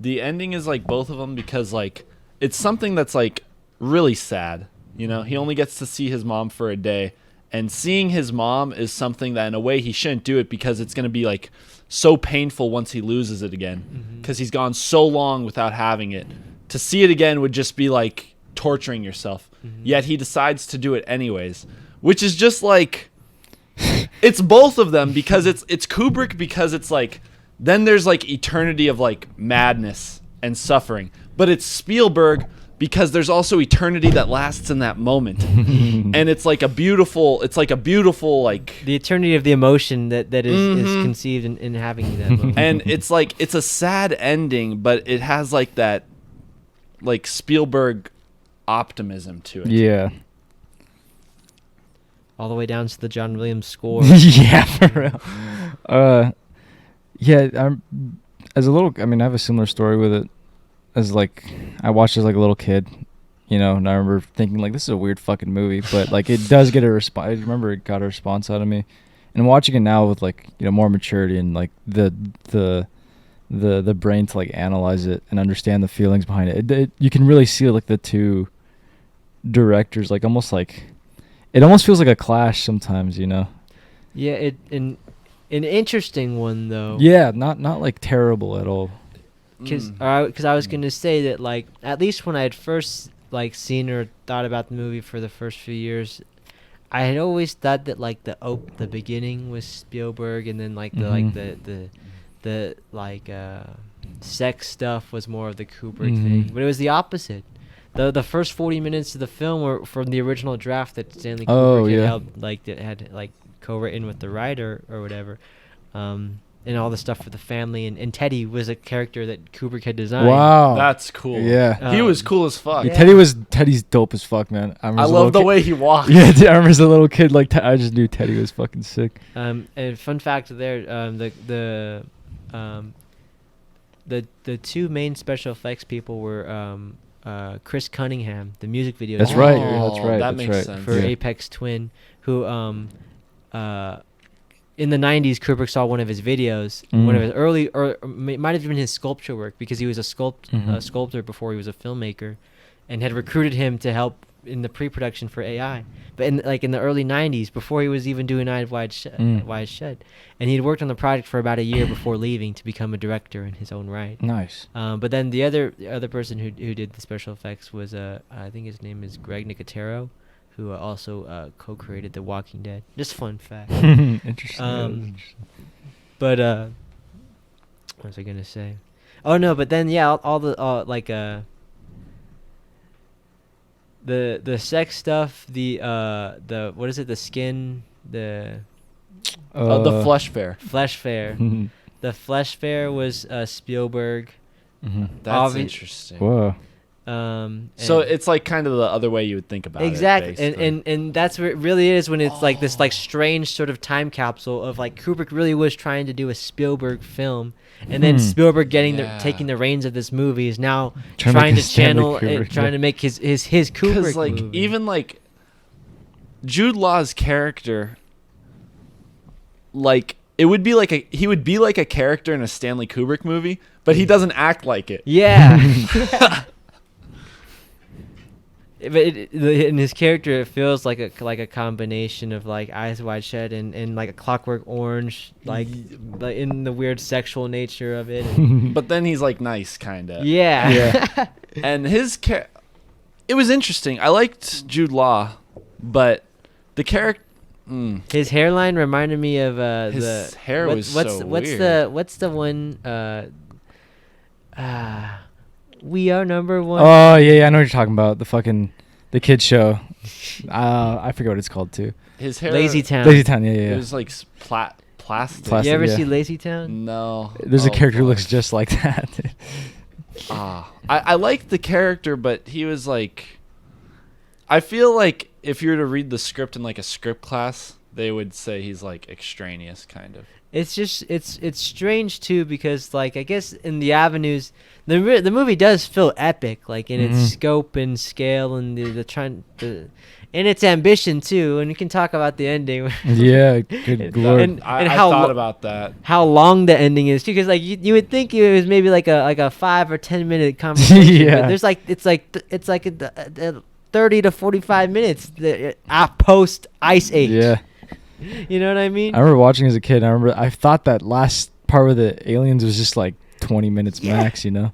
The ending is like both of them because like it's something that's like really sad. You know, he only gets to see his mom for a day, and seeing his mom is something that in a way he shouldn't do it because it's going to be like so painful once he loses it again because he's gone so long without having it. To see it again would just be like torturing yourself. Yet he decides to do it anyways, which is just like it's both of them because it's Kubrick because it's like then there's like eternity of like madness and suffering, but it's Spielberg because there's also eternity that lasts in that moment. And it's like a beautiful like The eternity of the emotion that is conceived in having that moment. and it's like it's a sad ending, but it has like that like Spielberg optimism to it. Yeah. All the way down to the John Williams score. Yeah, for real. Yeah, as a little, I mean, I have a similar story with it. As like, I watched as like a little kid, you know, and I remember thinking like, this is a weird fucking movie, but like it does get a response. I remember it got a response out of me, and watching it now with like, you know, more maturity and like the brain to like analyze it and understand the feelings behind it. You can really see like the two directors like almost like it almost feels like a clash sometimes, you know. Yeah, an interesting one though. Yeah, not like terrible at all. Because I was gonna say that like at least when I had first like seen or thought about the movie for the first few years, I had always thought that like the beginning was Spielberg and then like the sex stuff was more of the Kubrick thing, but it was the opposite. The first 40 minutes of the film were from the original draft that Stanley Kubrick had helped, like that had like co-written with the writer or whatever. And all the stuff for the family, and Teddy was a character that Kubrick had designed. Wow, That's cool. Yeah, he was cool as fuck. Yeah, Teddy's dope as fuck, man. I love the way he walked. Yeah, dude, I remember as a little kid, like I just knew Teddy was fucking sick. And fun fact there, the two main special effects people were Chris Cunningham, the music video. That's director right. That's right. That that's makes right. sense. for Apex Twin, who in the 90s, Kubrick saw one of his videos, one of his early, or it might have been his sculpture work, because he was a sculptor before he was a filmmaker, and had recruited him to help in the pre-production for AI. But in the early 90s, before he was even doing Eyes Wide Shut, and he'd worked on the project for about a year before leaving to become a director in his own right. Nice. But then the other person who did the special effects was I think his name is Greg Nicotero, who also co-created The Walking Dead. Just fun fact. Interesting. But what was I gonna say? Oh no! But then all the like the sex stuff, the what is it? The skin, the Flesh Fair. Flesh Fair. The Flesh Fair was Spielberg. That's interesting. Whoa. So it's like kind of the other way you would think about exactly. it. Exactly. And that's what it really is when it's like this like strange sort of time capsule of like Kubrick really was trying to do a Spielberg film, and then Spielberg taking the reins of this movie is now trying to channel it, trying to make his Kubrick like movie. even like Jude Law's character, like it would be like he would be like a character in a Stanley Kubrick movie, but he doesn't act like it. Yeah. in his character, it feels like a combination of like Eyes Wide Shut and like a Clockwork Orange, like in the weird sexual nature of it. And But then he's like nice, kind of. yeah. Yeah. And it was interesting. I liked Jude Law, but the character. His hairline reminded me of His hair was what's so what's weird. what's the one We Are Number One. Oh yeah, I know what you're talking about. The kids show. I forget what it's called too. His hair. Lazy Town. Lazy Town. Yeah, It yeah. was like plastic. Plastic. You ever yeah. see Lazy Town? No. There's a Oh, character who boy. looks just like that. I liked the character, but he was like. I feel like if you were to read the script in like a script class, they would say he's like extraneous, kind of. It's just it's strange too, because like I guess in the avenues, the movie does feel epic, like in its scope and scale and and its ambition too. And you can talk about the ending. Yeah, good lord. And I how thought lo- about that. how long the ending is too, because like you would think it was maybe like a 5 or 10 minute conversation. Yeah. But there's like it's like a 30 to 45 minutes post Ice Age. Yeah. You know what I mean? I remember watching as a kid. I thought that last part with the aliens was just like 20 minutes max, you know?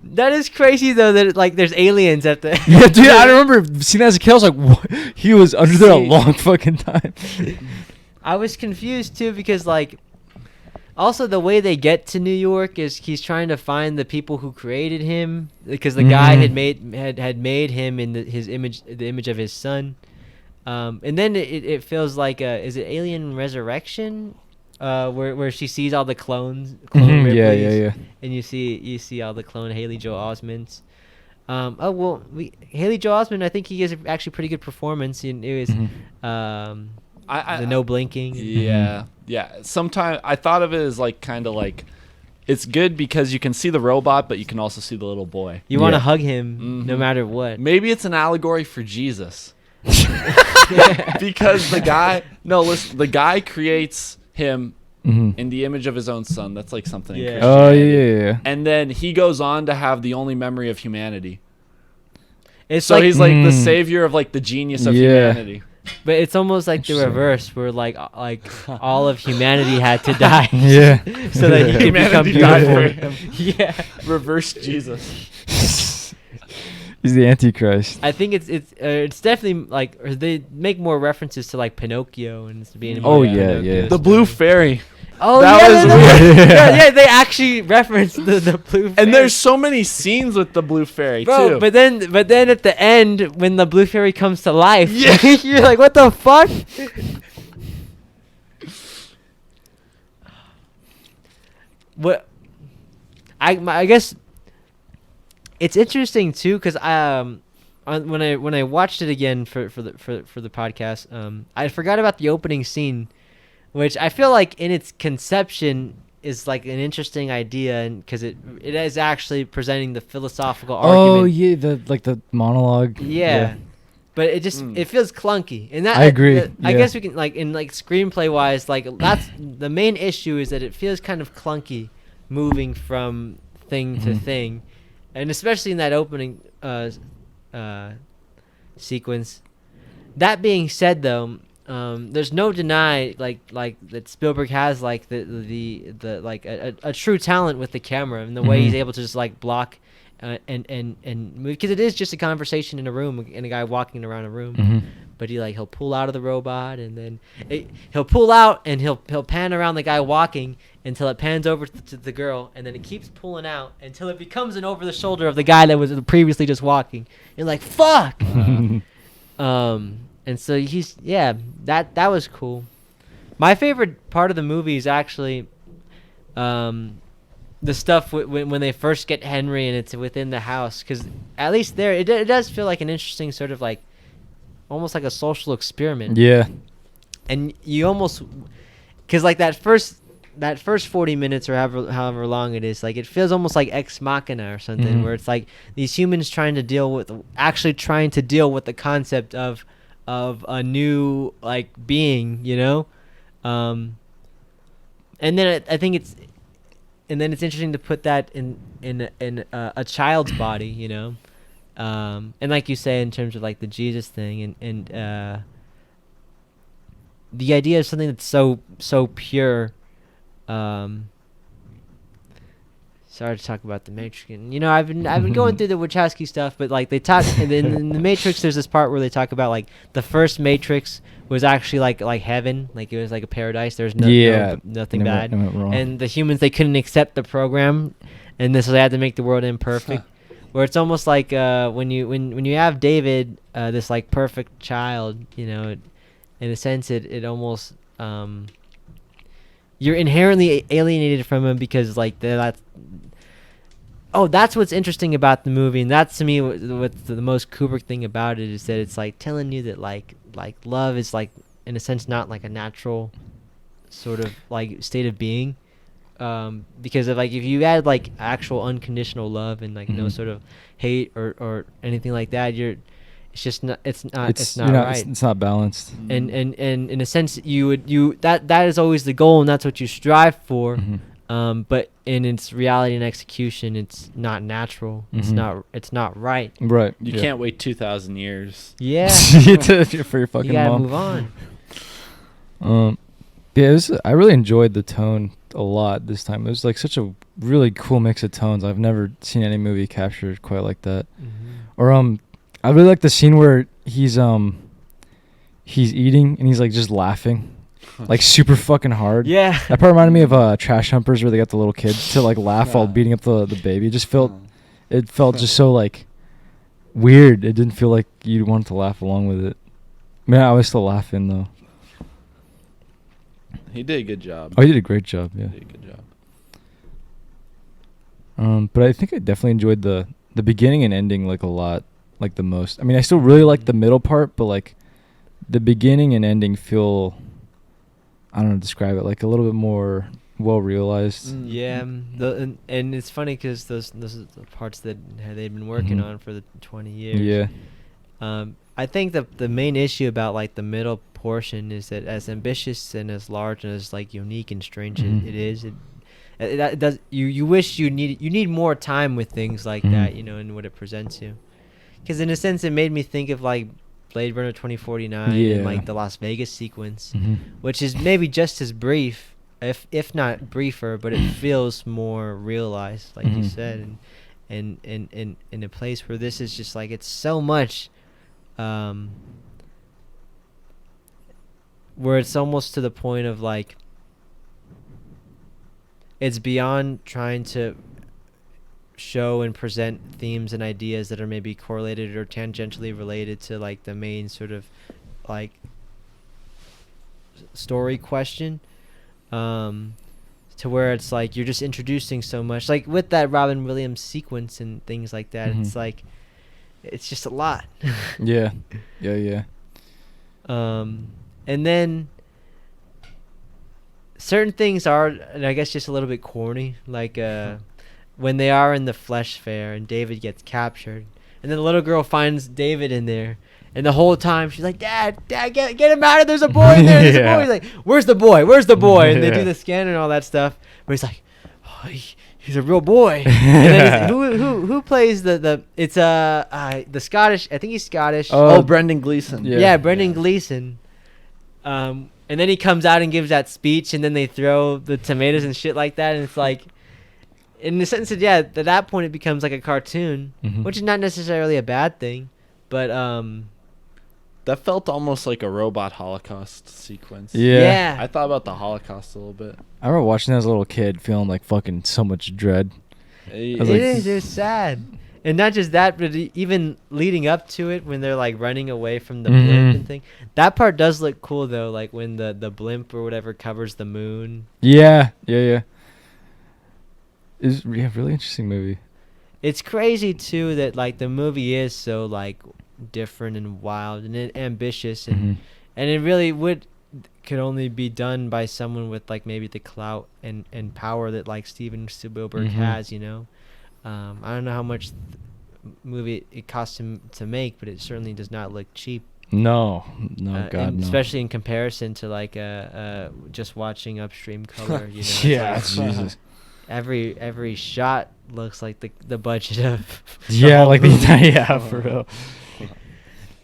That is crazy though, that like there's aliens at the Yeah, dude, I remember seeing that as a kid. I was like, what? He was under there a See. long fucking time. I was confused too, because like also the way they get to New York is he's trying to find the people who created him, because the guy had made him in the image of his son. And then it feels like is it Alien Resurrection, where she sees all the clone Mhm, yeah, Ripleys, yeah. and you see all the clone Haley Joel Osments. Haley Joel Osment, I think he gives actually pretty good performance. And it was the no blinking. Yeah. Sometimes I thought of it as like kind of like it's good because you can see the robot, but you can also see the little boy. You want to Yeah. hug him no matter what. Maybe it's an allegory for Jesus. Because the guy creates him in the image of his own son. That's like something in Yeah. Oh, Christianity. yeah. And then he goes on to have the only memory of humanity. It's So like, he's like the savior of like the genius of Yeah. humanity. but it's almost like the Interesting. reverse, where like all of humanity had to die. Yeah. So that he could become Humanity died for beautiful. him. Yeah. Reverse Jesus. He's the Antichrist. I think it's definitely like, or they make more references to like Pinocchio and it's being. Oh, about yeah, Pinocchio. yeah. The blue fairy. Oh That yeah, was weird. yeah, they actually reference the blue. And fairy. there's so many scenes with the blue fairy Bro, too. but then at the end, when the blue fairy comes to life, Yeah. you're like, what the fuck? What? I guess it's interesting too, because when I watched it again for the podcast, I forgot about the opening scene, which I feel like in its conception is like an interesting idea, and because it is actually presenting the philosophical argument. Oh, yeah. The monologue. Yeah. But it just it feels clunky, and that I agree, I yeah. guess we can like in like screenplay wise, like that's the main issue, is that it feels kind of clunky, moving from thing to thing, and especially in that opening sequence. That being said, though, there's no deny like that Spielberg has like the like a true talent with the camera, and the way he's able to just like block. And because it is just a conversation in a room and a guy walking around a room, but he'll pull out of the robot, and then he'll pull out and he'll pan around the guy walking until it pans over to the girl, and then it keeps pulling out until it becomes an over the shoulder of the guy that was previously just walking. You're like, fuck. And so that was cool. My favorite part of the movie is actually the stuff when they first get Henry and it's within the house, because at least there it does feel like an interesting sort of like almost like a social experiment. Yeah. And you almost, because like that first 40 minutes or however long it is, like it feels almost like Ex Machina or something, where it's like these humans trying to deal with the concept of a new like being, you know, and then I think it's interesting to put that in a child's body, you know, And like you say, in terms of like the Jesus thing, and the idea of something that's so pure. Sorry to talk about the Matrix. And, you know, I've been going through the Wachowski stuff, but like they talk in the Matrix. There's this part where they talk about like the first Matrix was actually like heaven, like it was like a paradise. There's nothing bad, and the humans, they couldn't accept the program, and so they had to make the world imperfect. Where it's almost like when you have David, this like perfect child, you know, in a sense it almost you're inherently alienated from him because like that's what's interesting about the movie, and that's to me what's the most Kubrick thing about it, is that it's like telling you that like love is like in a sense not like a natural sort of like state of being, because of like if you add like actual unconditional love and like no sort of hate or anything like that, it's not right. It's not balanced. And in a sense that is always the goal, and that's what you strive for. But in its reality and execution, it's not natural. It's not right. Right. You can't wait 2,000 years. Yeah. For your fucking you gotta mom. move on. Yeah, I really enjoyed the tone a lot this time. It was like such a really cool mix of tones. I've never seen any movie captured quite like that. Or I really like the scene where he's eating and he's like just laughing. Like super fucking hard. Yeah. That part reminded me of Trash Humpers, where they got the little kids to like laugh while beating up the baby. It felt just so like weird. It didn't feel like you'd want to laugh along with it. I mean, I was still laughing though. He did a good job. Oh, he did a great job. Yeah. He did a good job. But I think I definitely enjoyed the beginning and ending like a lot, like the most. I mean, I still really like the middle part, but like the beginning and ending feel, I don't know how to describe it, like a little bit more well realized. Yeah, and it's funny because those are the parts that they'd been working on for the 20 years. Yeah. I think the main issue about like the middle portion is that as ambitious and as large and as like unique and strange it is, it does you wish you need more time with things like that, you know, and what it presents you. Because in a sense, it made me think of like Blade Runner 2049 and like the Las Vegas sequence, which is maybe just as brief, if not briefer, but it feels more realized, like you said, and in a place where this is just like it's so much, where it's almost to the point of like it's beyond trying to show and present themes and ideas that are maybe correlated or tangentially related to like the main sort of like story question, to where it's like you're just introducing so much, like with that Robin Williams sequence and things like that. It's like it's just a lot. Yeah. And then certain things are, and I guess just a little bit corny, like when they are in the flesh fair and David gets captured, and then the little girl finds David in there, and the whole time she's like, Dad, get him out of there, there's a boy in there, there's a boy. He's like, where's the boy? And they do the scan and all that stuff, but he's like, oh, he's a real boy. And then who plays it's the Scottish, I think he's Scottish. Brendan Gleeson. Yeah, Brendan Gleeson. And then he comes out and gives that speech, and then they throw the tomatoes and shit like that, and it's like, in the sense that, yeah, at that point it becomes like a cartoon, which is not necessarily a bad thing, but that felt almost like a robot Holocaust sequence. Yeah. I thought about the Holocaust a little bit. I remember watching that as a little kid, feeling like fucking so much dread. It's sad. And not just that, but even leading up to it, when they're like running away from the blimp and thing, that part does look cool though. Like when the blimp or whatever covers the moon. Yeah. It's really interesting movie. It's crazy too that like the movie is so like different and wild and ambitious, and it really could only be done by someone with like maybe the clout and power that like Steven Spielberg has, you know. I don't know how much movie it cost him to make, but it certainly does not look cheap. No, God, no. Especially in comparison to like just watching Upstream color, you know. Yeah, Jesus. Every shot looks like the budget of Yeah, whole like the movie. entire, yeah, for real.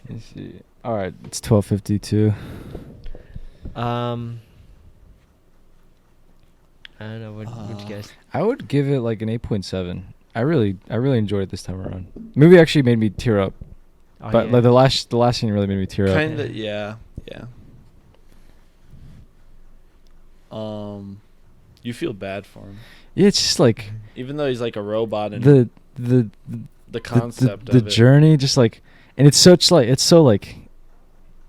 Let's see. All right, it's 12:52. I don't know what you guys. I would give it like an 8.7. I really enjoyed it this time around. Movie actually made me tear up, Oh, but yeah. like the last scene really made me tear up. Kind of, yeah. You feel bad for him, Yeah, it's just like even though he's like a robot, and the concept the of it. journey, just like, and it's so like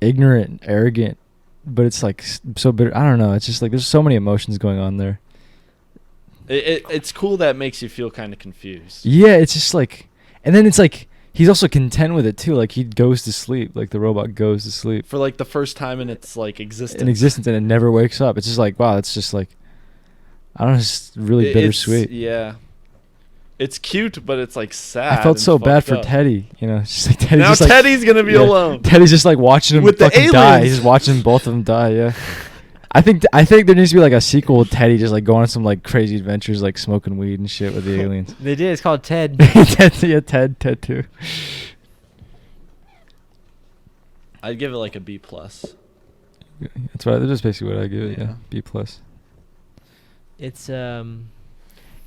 ignorant and arrogant, but it's like so bitter. I don't know. It's just like there's so many emotions going on there. It's cool that it makes you feel kind of confused. Yeah, it's just like, and then it's like he's also content with it too. Like he goes to sleep, like the robot goes to sleep For like the first time in its like existence. in existence, and it never wakes up. It's just like, wow, it's just like, I don't know, it's just really bittersweet. Yeah. It's cute, but it's like sad. I felt and so bad fucked for up. Teddy. You know, it's just like Teddy's Now just like, Teddy's gonna be yeah, alone. Teddy's just like watching him With the fucking die. aliens. He's just watching both of them die. Yeah. I think there needs to be like a sequel with Teddy just like going on some like crazy adventures, like smoking weed and shit with the aliens. They did. It's called Ted. Ted too. I'd give it like a B+. That's basically what I give it. Yeah, Yeah. B+.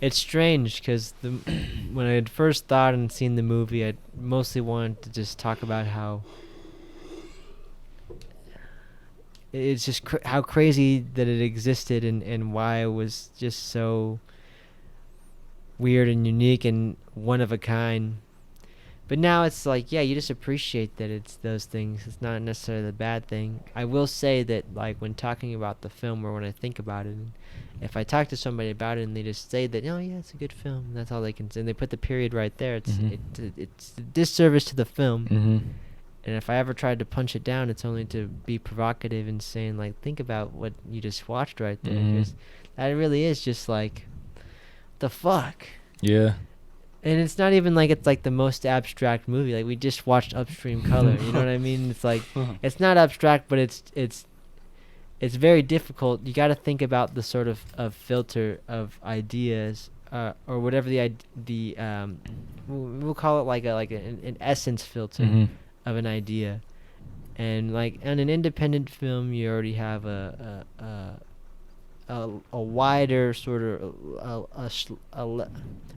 It's strange because when I had first thought and seen the movie, I mostly wanted to just talk about how it's just how crazy that it existed and why it was just so weird and unique and one of a kind. But now it's like, yeah, you just appreciate that it's those things. It's not necessarily the bad thing. I will say that, like, when talking about the film or when I think about it, if I talk to somebody about it and they just say that, oh, yeah, it's a good film, that's all they can say, and they put the period right there, it's a disservice to the film. Mm-hmm. And if I ever tried to punch it down, it's only to be provocative and saying, like, think about what you just watched right there. Mhm. 'Cause that really is just like, the fuck? Yeah. And it's not even like it's like the most abstract movie. Like, we just watched Upstream Color. You know what I mean? It's like, it's not abstract, but it's very difficult. You got to think about the sort of filter of ideas, or whatever we'll call it like an essence filter Mhm. of an idea. And like on an independent film, you already have a wider sort of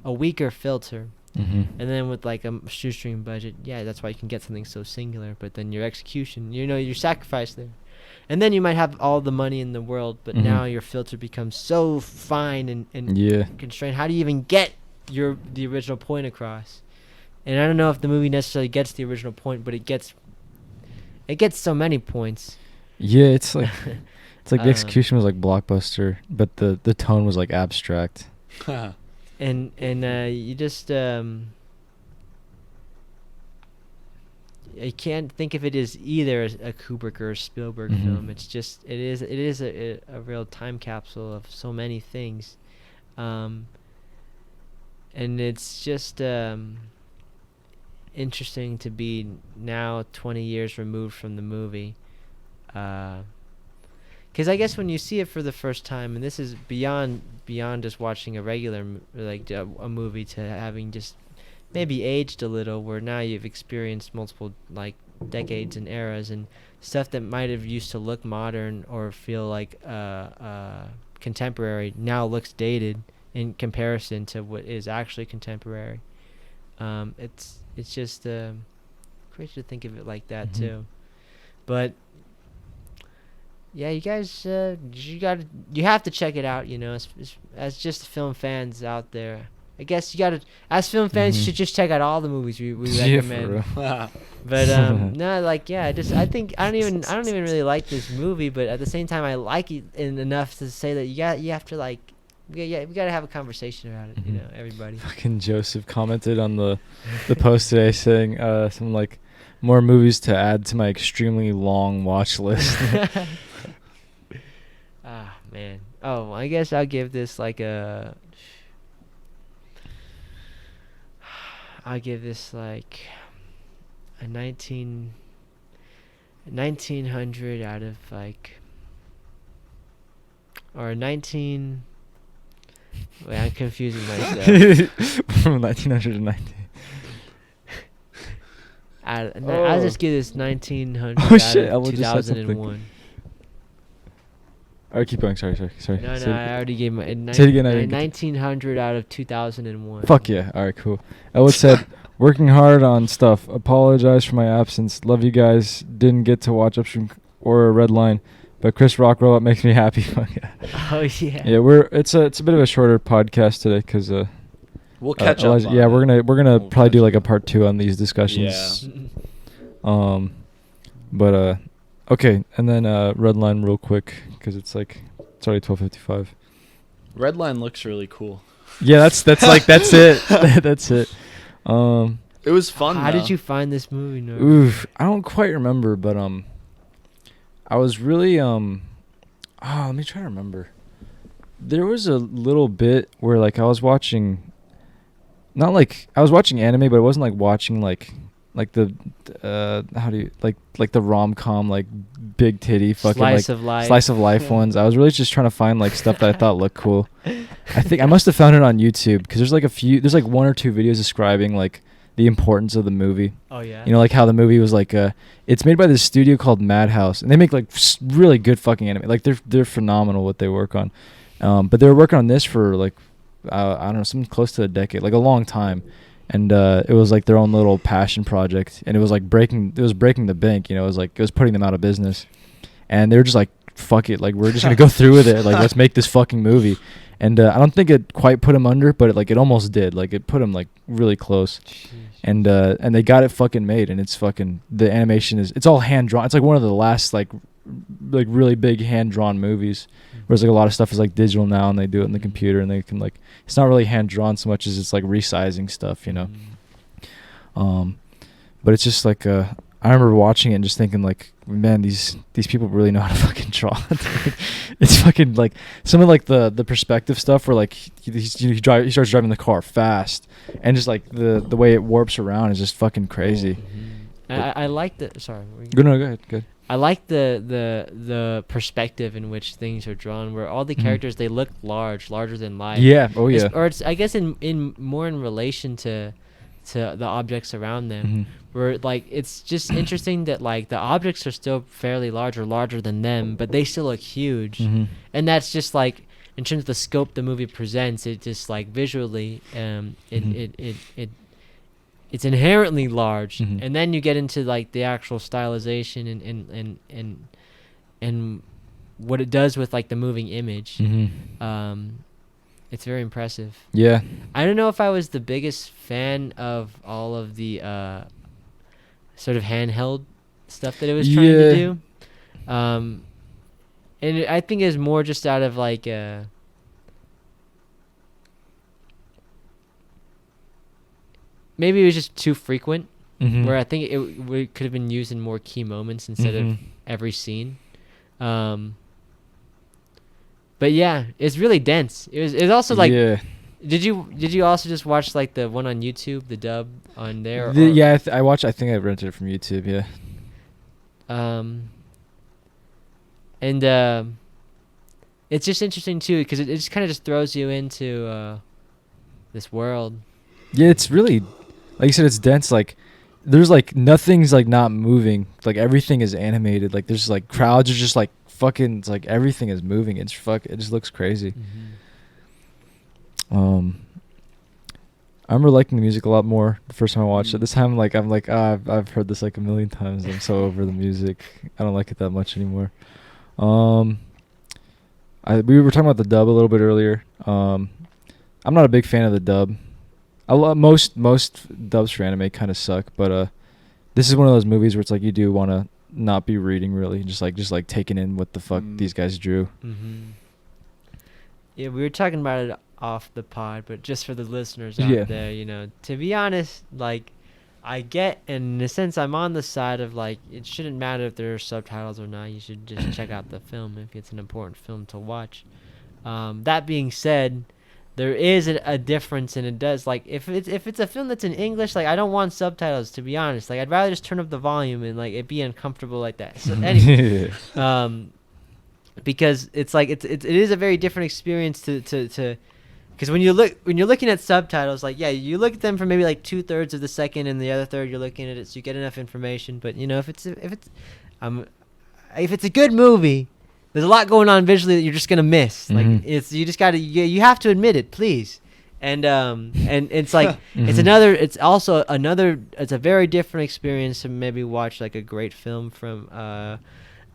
a weaker filter. Mhm. And then with like a shoestring budget, yeah, that's why you can get something so singular. But then your execution, your sacrifice there. And then you might have all the money in the world, but Mhm. now your filter becomes so fine and Yeah. constrained. How do you even get the original point across? And I don't know if the movie necessarily gets the original point, but it gets so many points. Yeah, it's like the I don't know. execution was like blockbuster, but the tone was like abstract. And you just I can't think of it as either a Kubrick or a Spielberg Mhm. film. It's just it is a real time capsule of so many things, and it's just interesting to be now 20 years removed from the movie, because I guess when you see it for the first time, and this is beyond just watching a regular a movie, to having just maybe aged a little, where now you've experienced multiple like decades and eras, and stuff that might have used to look modern or feel like contemporary now looks dated in comparison to what is actually contemporary. It's just crazy to think of it like that Mhm. too. But yeah, you guys, you have to check it out. As just film fans out there, I guess you gotta, as film fans, you Mhm. should just check out all the movies we Yeah, for recommend. real. But no, like, yeah, I think I don't even really like this movie, but at the same time, I like it enough to say that you have to like, we gotta have a conversation about it. Mhm. Everybody. Fucking Joseph commented on the post today saying something like, more movies to add to my extremely long watch list. Ah, man. Oh, I guess I'll give this like a. I'll give this like a 1900 out of like, or a 19. Wait, I'm confusing myself. From 1900 to 19. I'll just give this 1900 Oh, out shit, I of will just say something. 2001. All right, keep going. Sorry. No, Say I already gave my Say it again, I didn't get 1900 out of 2001. Fuck yeah. All right, cool. Elwood said, working hard on stuff. Apologize for my absence. Love you guys. Didn't get to watch Upstream or Redline, but Chris Rock Robot makes me happy. Fuck yeah. Oh yeah. Yeah, it's a bit of a shorter podcast today because We'll catch up. yeah, on we're it. gonna We'll probably do catch like a up. part 2 on these discussions. Yeah. But okay, and then Redline real quick because it's already 12:55. Redline looks really cool. Yeah, that's like that's it. That's it. It was fun. How though. did you find this movie? No. Oof, I don't quite remember, but I was really let me try to remember. There was a little bit where like I was watching, not like I was watching anime, but it wasn't like watching like the how do you like the rom-com like big titty fucking Slice like of life. slice of life ones. I was really just trying to find like stuff that I thought looked cool. I think I must have found it on YouTube because there's like 1 or 2 videos describing like the importance of the movie. Oh yeah. You know, like how the movie was like it's made by this studio called Madhouse, and they make like really good fucking anime. Like they're phenomenal what they work on. But they were working on this for like I don't know, something close to a decade, like a long time. And it was like their own little passion project, and it was breaking the bank, you know. It was putting them out of business. And they were just like, fuck it, like we're just going to go through with it. Like let's make this fucking movie. And I don't think it quite put them under, but it almost did. Like it put them like really close. Jeez. And they got it fucking made, and it's fucking, the animation it's all hand drawn. It's like one of the last like really big hand drawn movies, whereas like a lot of stuff is like digital now, and they do it in the computer, and they can like, it's not really hand drawn so much as it's like resizing stuff, you know. But it's just like I remember watching it and just thinking like, man, these people really know how to fucking draw. It's fucking like some of like the perspective stuff where like he starts driving the car fast, and just like the way it warps around is just fucking crazy. I like the. Sorry. Go ahead. Good. I like the perspective in which things are drawn, where all the characters they look larger than life. Yeah. Oh yeah. Or it's I guess in more in relation to the objects around them, where like it's just interesting that like the objects are still fairly large or larger than them, but they still look huge, and that's just like in terms of the scope the movie presents. It just like visually, it's inherently large, and then you get into like the actual stylization and what it does with like the moving image. It's very impressive. Yeah. I don't know if I was the biggest fan of all of the sort of handheld stuff that it was trying to do, and I think it's more just out of like maybe it was just too frequent, where I think it could have been used in more key moments instead of every scene. But yeah, it's really dense. It's also like, did you also just watch like the one on YouTube, the dub on there? Yeah, I watched. I think I rented it from YouTube. Yeah. And it's just interesting too because it just kind of just throws you into this world. Yeah, it's really, like you said, it's dense. Like there's like nothing's like not moving. Like everything is animated. Like there's like crowds are just like fucking. It's like everything is moving. It just looks crazy. I remember liking the music a lot more the first time I watched it. This time, like I'm like, I've heard this like a million times. I'm so over the music. I don't like it that much anymore. We were talking about the dub a little bit earlier. I'm not a big fan of the dub. I love most dubs for anime kind of suck, but this is one of those movies where it's like you do want to not be reading really, just like taking in what the fuck these guys drew. Yeah, we were talking about it off the pod, but just for the listeners out there, you know, to be honest, like I get, and in a sense I'm on the side of like it shouldn't matter if there are subtitles or not. You should just check out the film if it's an important film to watch. That being said, there is a difference, and it does like if it's a film that's in English, like I don't want subtitles, to be honest. Like I'd rather just turn up the volume and like it be uncomfortable like that. So anyway, because it's like it is a very different experience to Because when you're looking at subtitles, like you look at them for maybe like 2/3 of the second, and the other third you're looking at it, so you get enough information. But if it's a good movie, there's a lot going on visually that you're just gonna miss. Like you just gotta you have to admit it, please. And it's like it's a very different experience to maybe watch like a great film from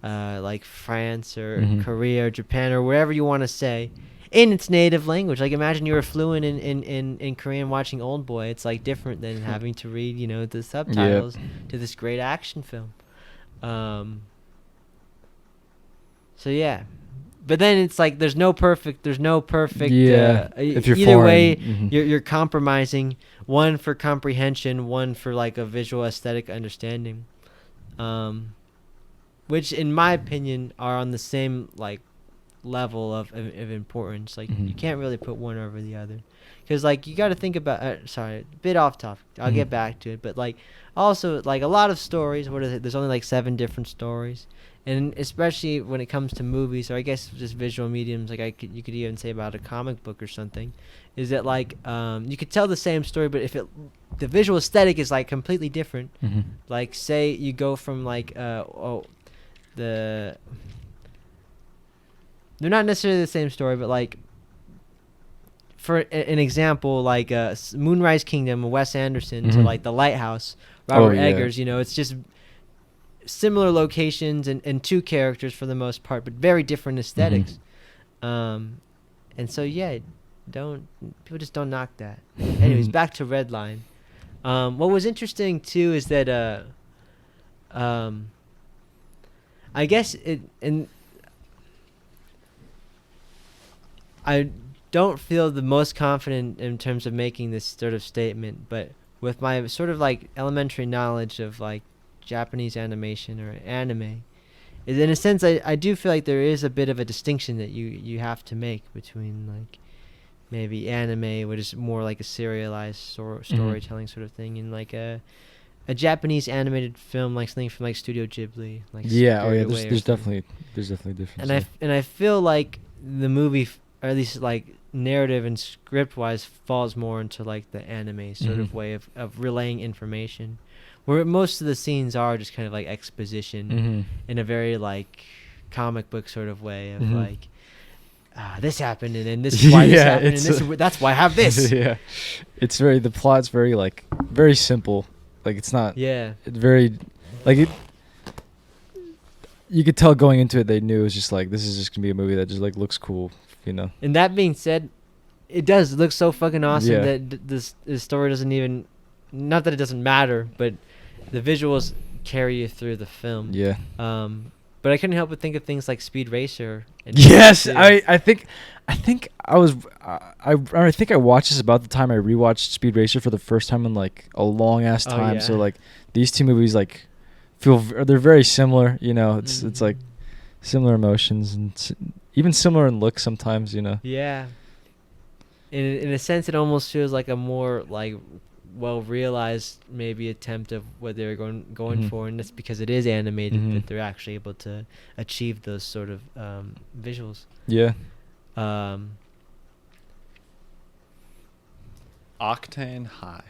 like France or Korea or Japan or wherever you want to say, in its native language. Like imagine you were fluent in Korean watching Old Boy. It's like different than having to read the subtitles to this great action film. So yeah. But then it's like there's no perfect if you're either foreign. way you're compromising, one for comprehension, one for like a visual aesthetic understanding, which in my opinion are on the same like level of importance. Like you can't really put one over the other, because like you got to think about sorry, a bit off topic, I'll get back to it, but like also like a lot of stories, what is it, there's only like 7 different stories. And especially when it comes to movies, or I guess just visual mediums, like you could even say about a comic book or something, is that like you could tell the same story, but if the visual aesthetic is like completely different, like say you go from like they're not necessarily the same story, but like for an example, like Moonrise Kingdom, Wes Anderson, to like The Lighthouse, Robert Eggers, it's just similar locations and 2 characters for the most part, but very different aesthetics. And so people just don't knock that. Anyways, back to Redline. What was interesting too is that I guess I don't feel the most confident in terms of making this sort of statement, but with my sort of like elementary knowledge of like Japanese animation or anime, in a sense I do feel like there is a bit of a distinction that you have to make between like maybe anime, which is more like a serialized storytelling sort of thing, and like a Japanese animated film, like something from like Studio Ghibli, like there's definitely difference. And I feel like the movie, or at least like narrative and script wise, falls more into like the anime sort of way of relaying information, where most of the scenes are just kind of like exposition in a very like comic book sort of way of like this happened and then this is why this happened and that's why I have this. It's the plot's very like very simple, like it's not it's very like it. You could tell going into it they knew it was just like, this is just gonna be a movie that just like looks cool, And that being said, it does look so fucking awesome that this story doesn't even, not that it doesn't matter, but the visuals carry you through the film. But I couldn't help but think of things like Speed Racer. Yes, I think I watched this about the time I rewatched Speed Racer for the first time in like a long ass time. So like these 2 movies like they're very similar. It's like similar emotions and even similar in look sometimes. Yeah. In a sense, it almost feels like a more like well realized maybe attempt of what they were going for, and that's because it is animated, but they're actually able to achieve those sort of visuals. Octane high.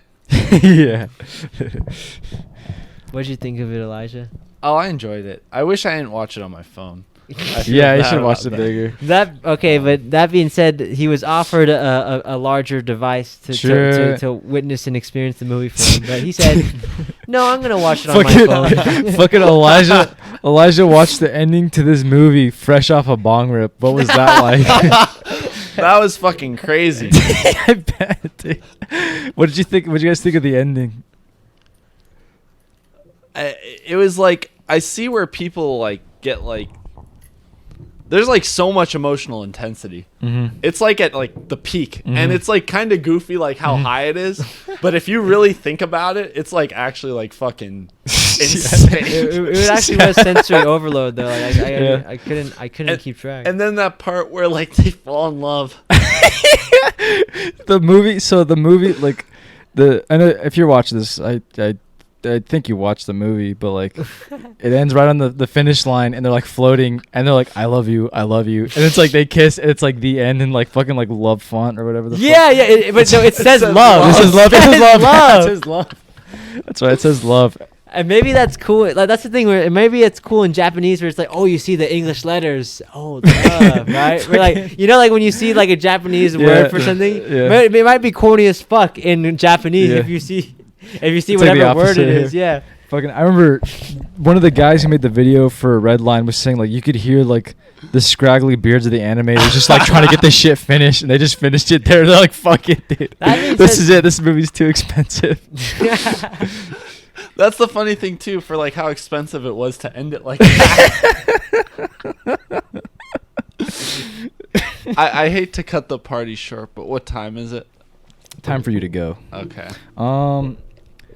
What'd you think of it, Elijah? Oh, I enjoyed it. I wish I didn't watch it on my phone. You should have watched it bigger. But that being said, he was offered a larger device to witness and experience the movie from. But he said, "No, I'm gonna watch it on my phone." Fucking Elijah watched the ending to this movie fresh off a bong rip. What was that like? That was fucking crazy. I bet. Dude. What did you think? What did you guys think of the ending? It was like, I see where people like get like, there's like so much emotional intensity. It's like at like the peak, and it's like kind of goofy like how high it is, but if you really think about it, it's like actually like fucking insane. It actually was sensory overload though. Like I couldn't keep track. And then that part where like they fall in love. The movie like I know if you're watching this, I think you watched the movie, but like it ends right on the finish line, and they're like floating, and they're like, I love you, and it's like they kiss, and it's like the end in like fucking like love font or whatever the Yeah, fuck. yeah, but no, it says love. It says love. It says love. love. It says love. That's right. It says love. And maybe that's cool. Like that's the thing where maybe it's cool in Japanese where it's like, oh, you see the English letters, oh, love, right? We're like, you know, like when you see like a Japanese word for something, it might be corny as fuck in Japanese if you see It's like whatever the word it opposite. is. Yeah. Fucking, I remember one of the guys who made the video for Redline was saying like you could hear like the scraggly beards of the animators just like trying to get this shit finished, and they just finished it there. They're like, fuck it, dude. This is it. This movie's too expensive. That's the funny thing too, for like how expensive it was to end it like that. I hate to cut the party short, but what time is it? Time for you to go. Okay. Okay.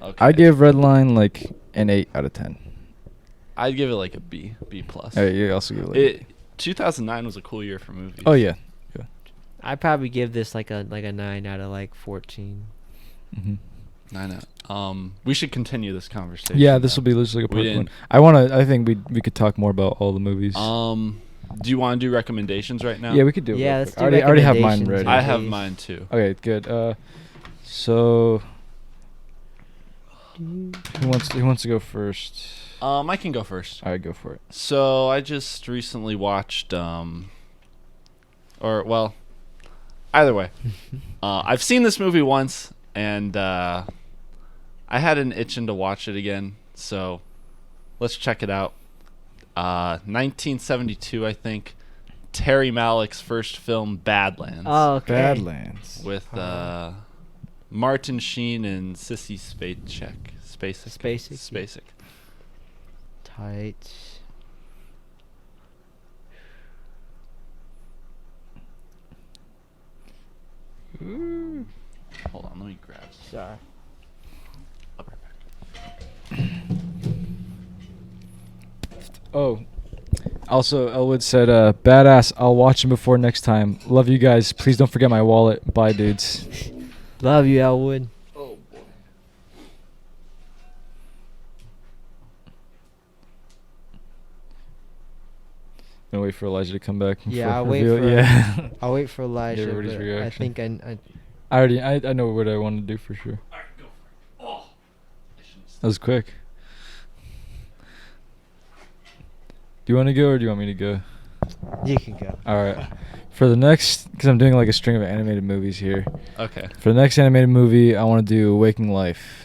I Okay. give Redline like an 8 out of 10. I'd give it like a B plus. Hey, you also give it. 2009 was a cool year for movies. Oh yeah. I'd probably give this like a 9 out of like 14. Mm-hmm. 9 out. We should continue this conversation. Yeah, this will be just like a We part one. didn't- I think we could talk more about all the movies. Do you want to do recommendations right now? Yeah, we could do it. Yeah, real let's quick. do I already have mine recommendations. ready. I have Please. mine too. Okay, good. So who wants to go first? I can go first. All right, go for it. So I just recently watched, either way, I've seen this movie once, and I had an itching to watch it again. So let's check it out. 1972, I think. Terry Malick's first film, Badlands, Oh, okay. Badlands. with Martin Sheen and Sissy Spacek. Tight. Hold on, let me grab some. Sorry. I'll be right back. Oh. Also, Elwood said, badass, I'll watch him before next time. Love you guys. Please don't forget my wallet. Bye, dudes. Love you, Elwood. Oh boy. Gonna wait for Elijah to come back. Yeah, before I'll wait reveal- for- Yeah. I'll wait for Elijah. everybody's but I reaction. think I know what I want to do for sure. All right, go for it. Oh, I shouldn't That was quick. Do you want to go or do you want me to go? you can go. All right. For the next, because I'm doing like a string of animated movies here. Okay. For the next animated movie, I want to do Waking Life.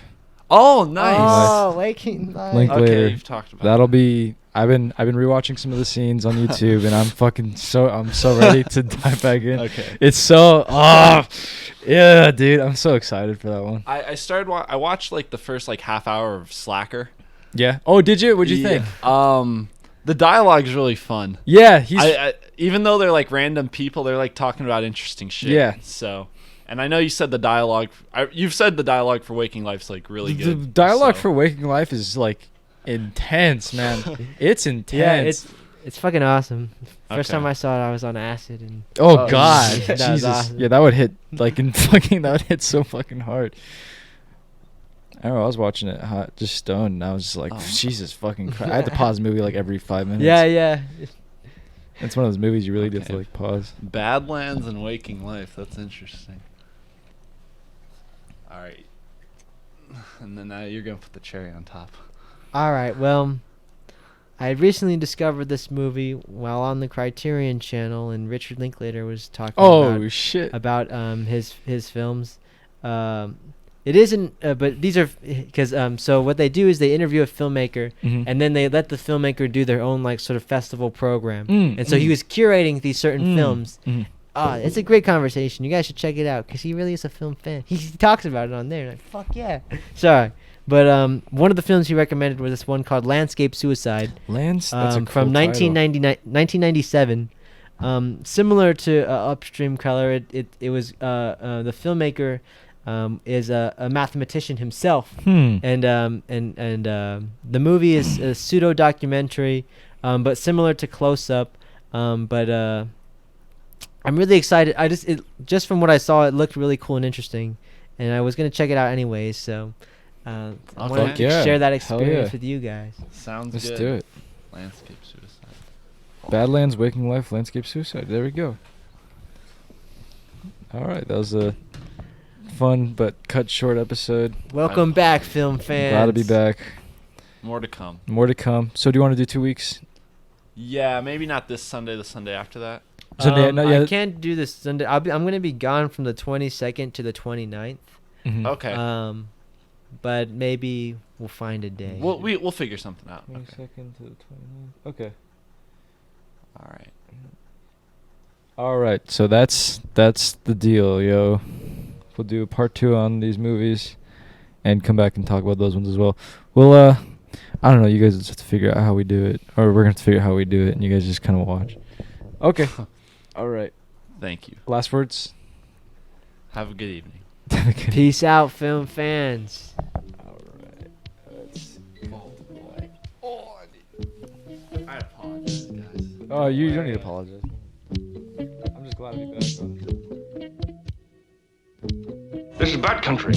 Oh, nice. Oh, waking life. Link Okay, later. you've talked about That'll that. be. I've been rewatching some of the scenes on YouTube, and I'm so ready to dive back in. Okay. It's yeah, dude. I'm so excited for that one. I watched like the first like half hour of Slacker. Yeah. Oh, did you? What'd you think? The dialogue's really fun. Yeah, he's. I even though they're like random people, they're like talking about interesting shit. Yeah. So, and I know you said the dialogue. You've said the dialogue for Waking Life's like really the good. dialogue so. for Waking Life is like intense, man. It's intense. Yeah, it's fucking awesome. First Okay. time I saw it, I was on acid and Oh God, That was Jesus. awesome. Yeah, that would hit like in fucking. That would hit so fucking hard. I don't know. I was watching it hot, just stoned, and I was just like, Oh. Jesus fucking Christ. I had to pause the movie like every 5 minutes. yeah. It's one of those movies you really get to Okay. like pause. Badlands and Waking Life. That's interesting. All right. And then now you're gonna put the cherry on top. All right. Well, I recently discovered this movie while on the Criterion Channel, and Richard Linklater was talking Oh shit. about his films. It isn't, but these are because so what they do is they interview a filmmaker, Mhm. and then they let the filmmaker do their own like sort of festival program. Mm, And so he mm. was curating these certain films. Mhm. It's a great conversation. You guys should check it out because he really is a film fan. He talks about it on there. Like, fuck yeah. Sorry. But one of the films he recommended was this one called Landscape Suicide Lance, that's a cool from title. 1997. Similar to Upstream Color, it was the filmmaker is a mathematician himself. And the movie is a pseudo documentary, but similar to Close Up. But I'm really excited. Just from what I saw, it looked really cool and interesting, and I was gonna check it out anyways. So I Fuck want to yeah. share that Hell experience yeah. with you guys. Sounds Let's good. do it. Landscape suicide. Badlands, Waking Life, Landscape Suicide. There we go. All right, that was a fun but cut short episode. Welcome back, film fans. Glad to be back. More to come. More to come. So, do you want to do 2 weeks? Yeah, maybe not this Sunday. The Sunday after that. I can't do this Sunday. I'm going to be gone from the 22nd to the 29th. Mhm. Okay. But maybe we'll find a day. We'll figure something out. 22nd to the 29th. Okay. All right. All right. So that's the deal, yo. We'll do a part 2 on these movies, and come back and talk about those ones as well. We'll I don't know. You guys just have to figure out how we do it, or we're gonna have to figure out how we do it, and you guys just kind of watch. Okay. All right. Thank you. Last words. Have a good evening. Peace out, film fans. All right. I apologize, guys. Oh, you don't need to apologize. I'm just glad to be back, brother. This is Bat Country.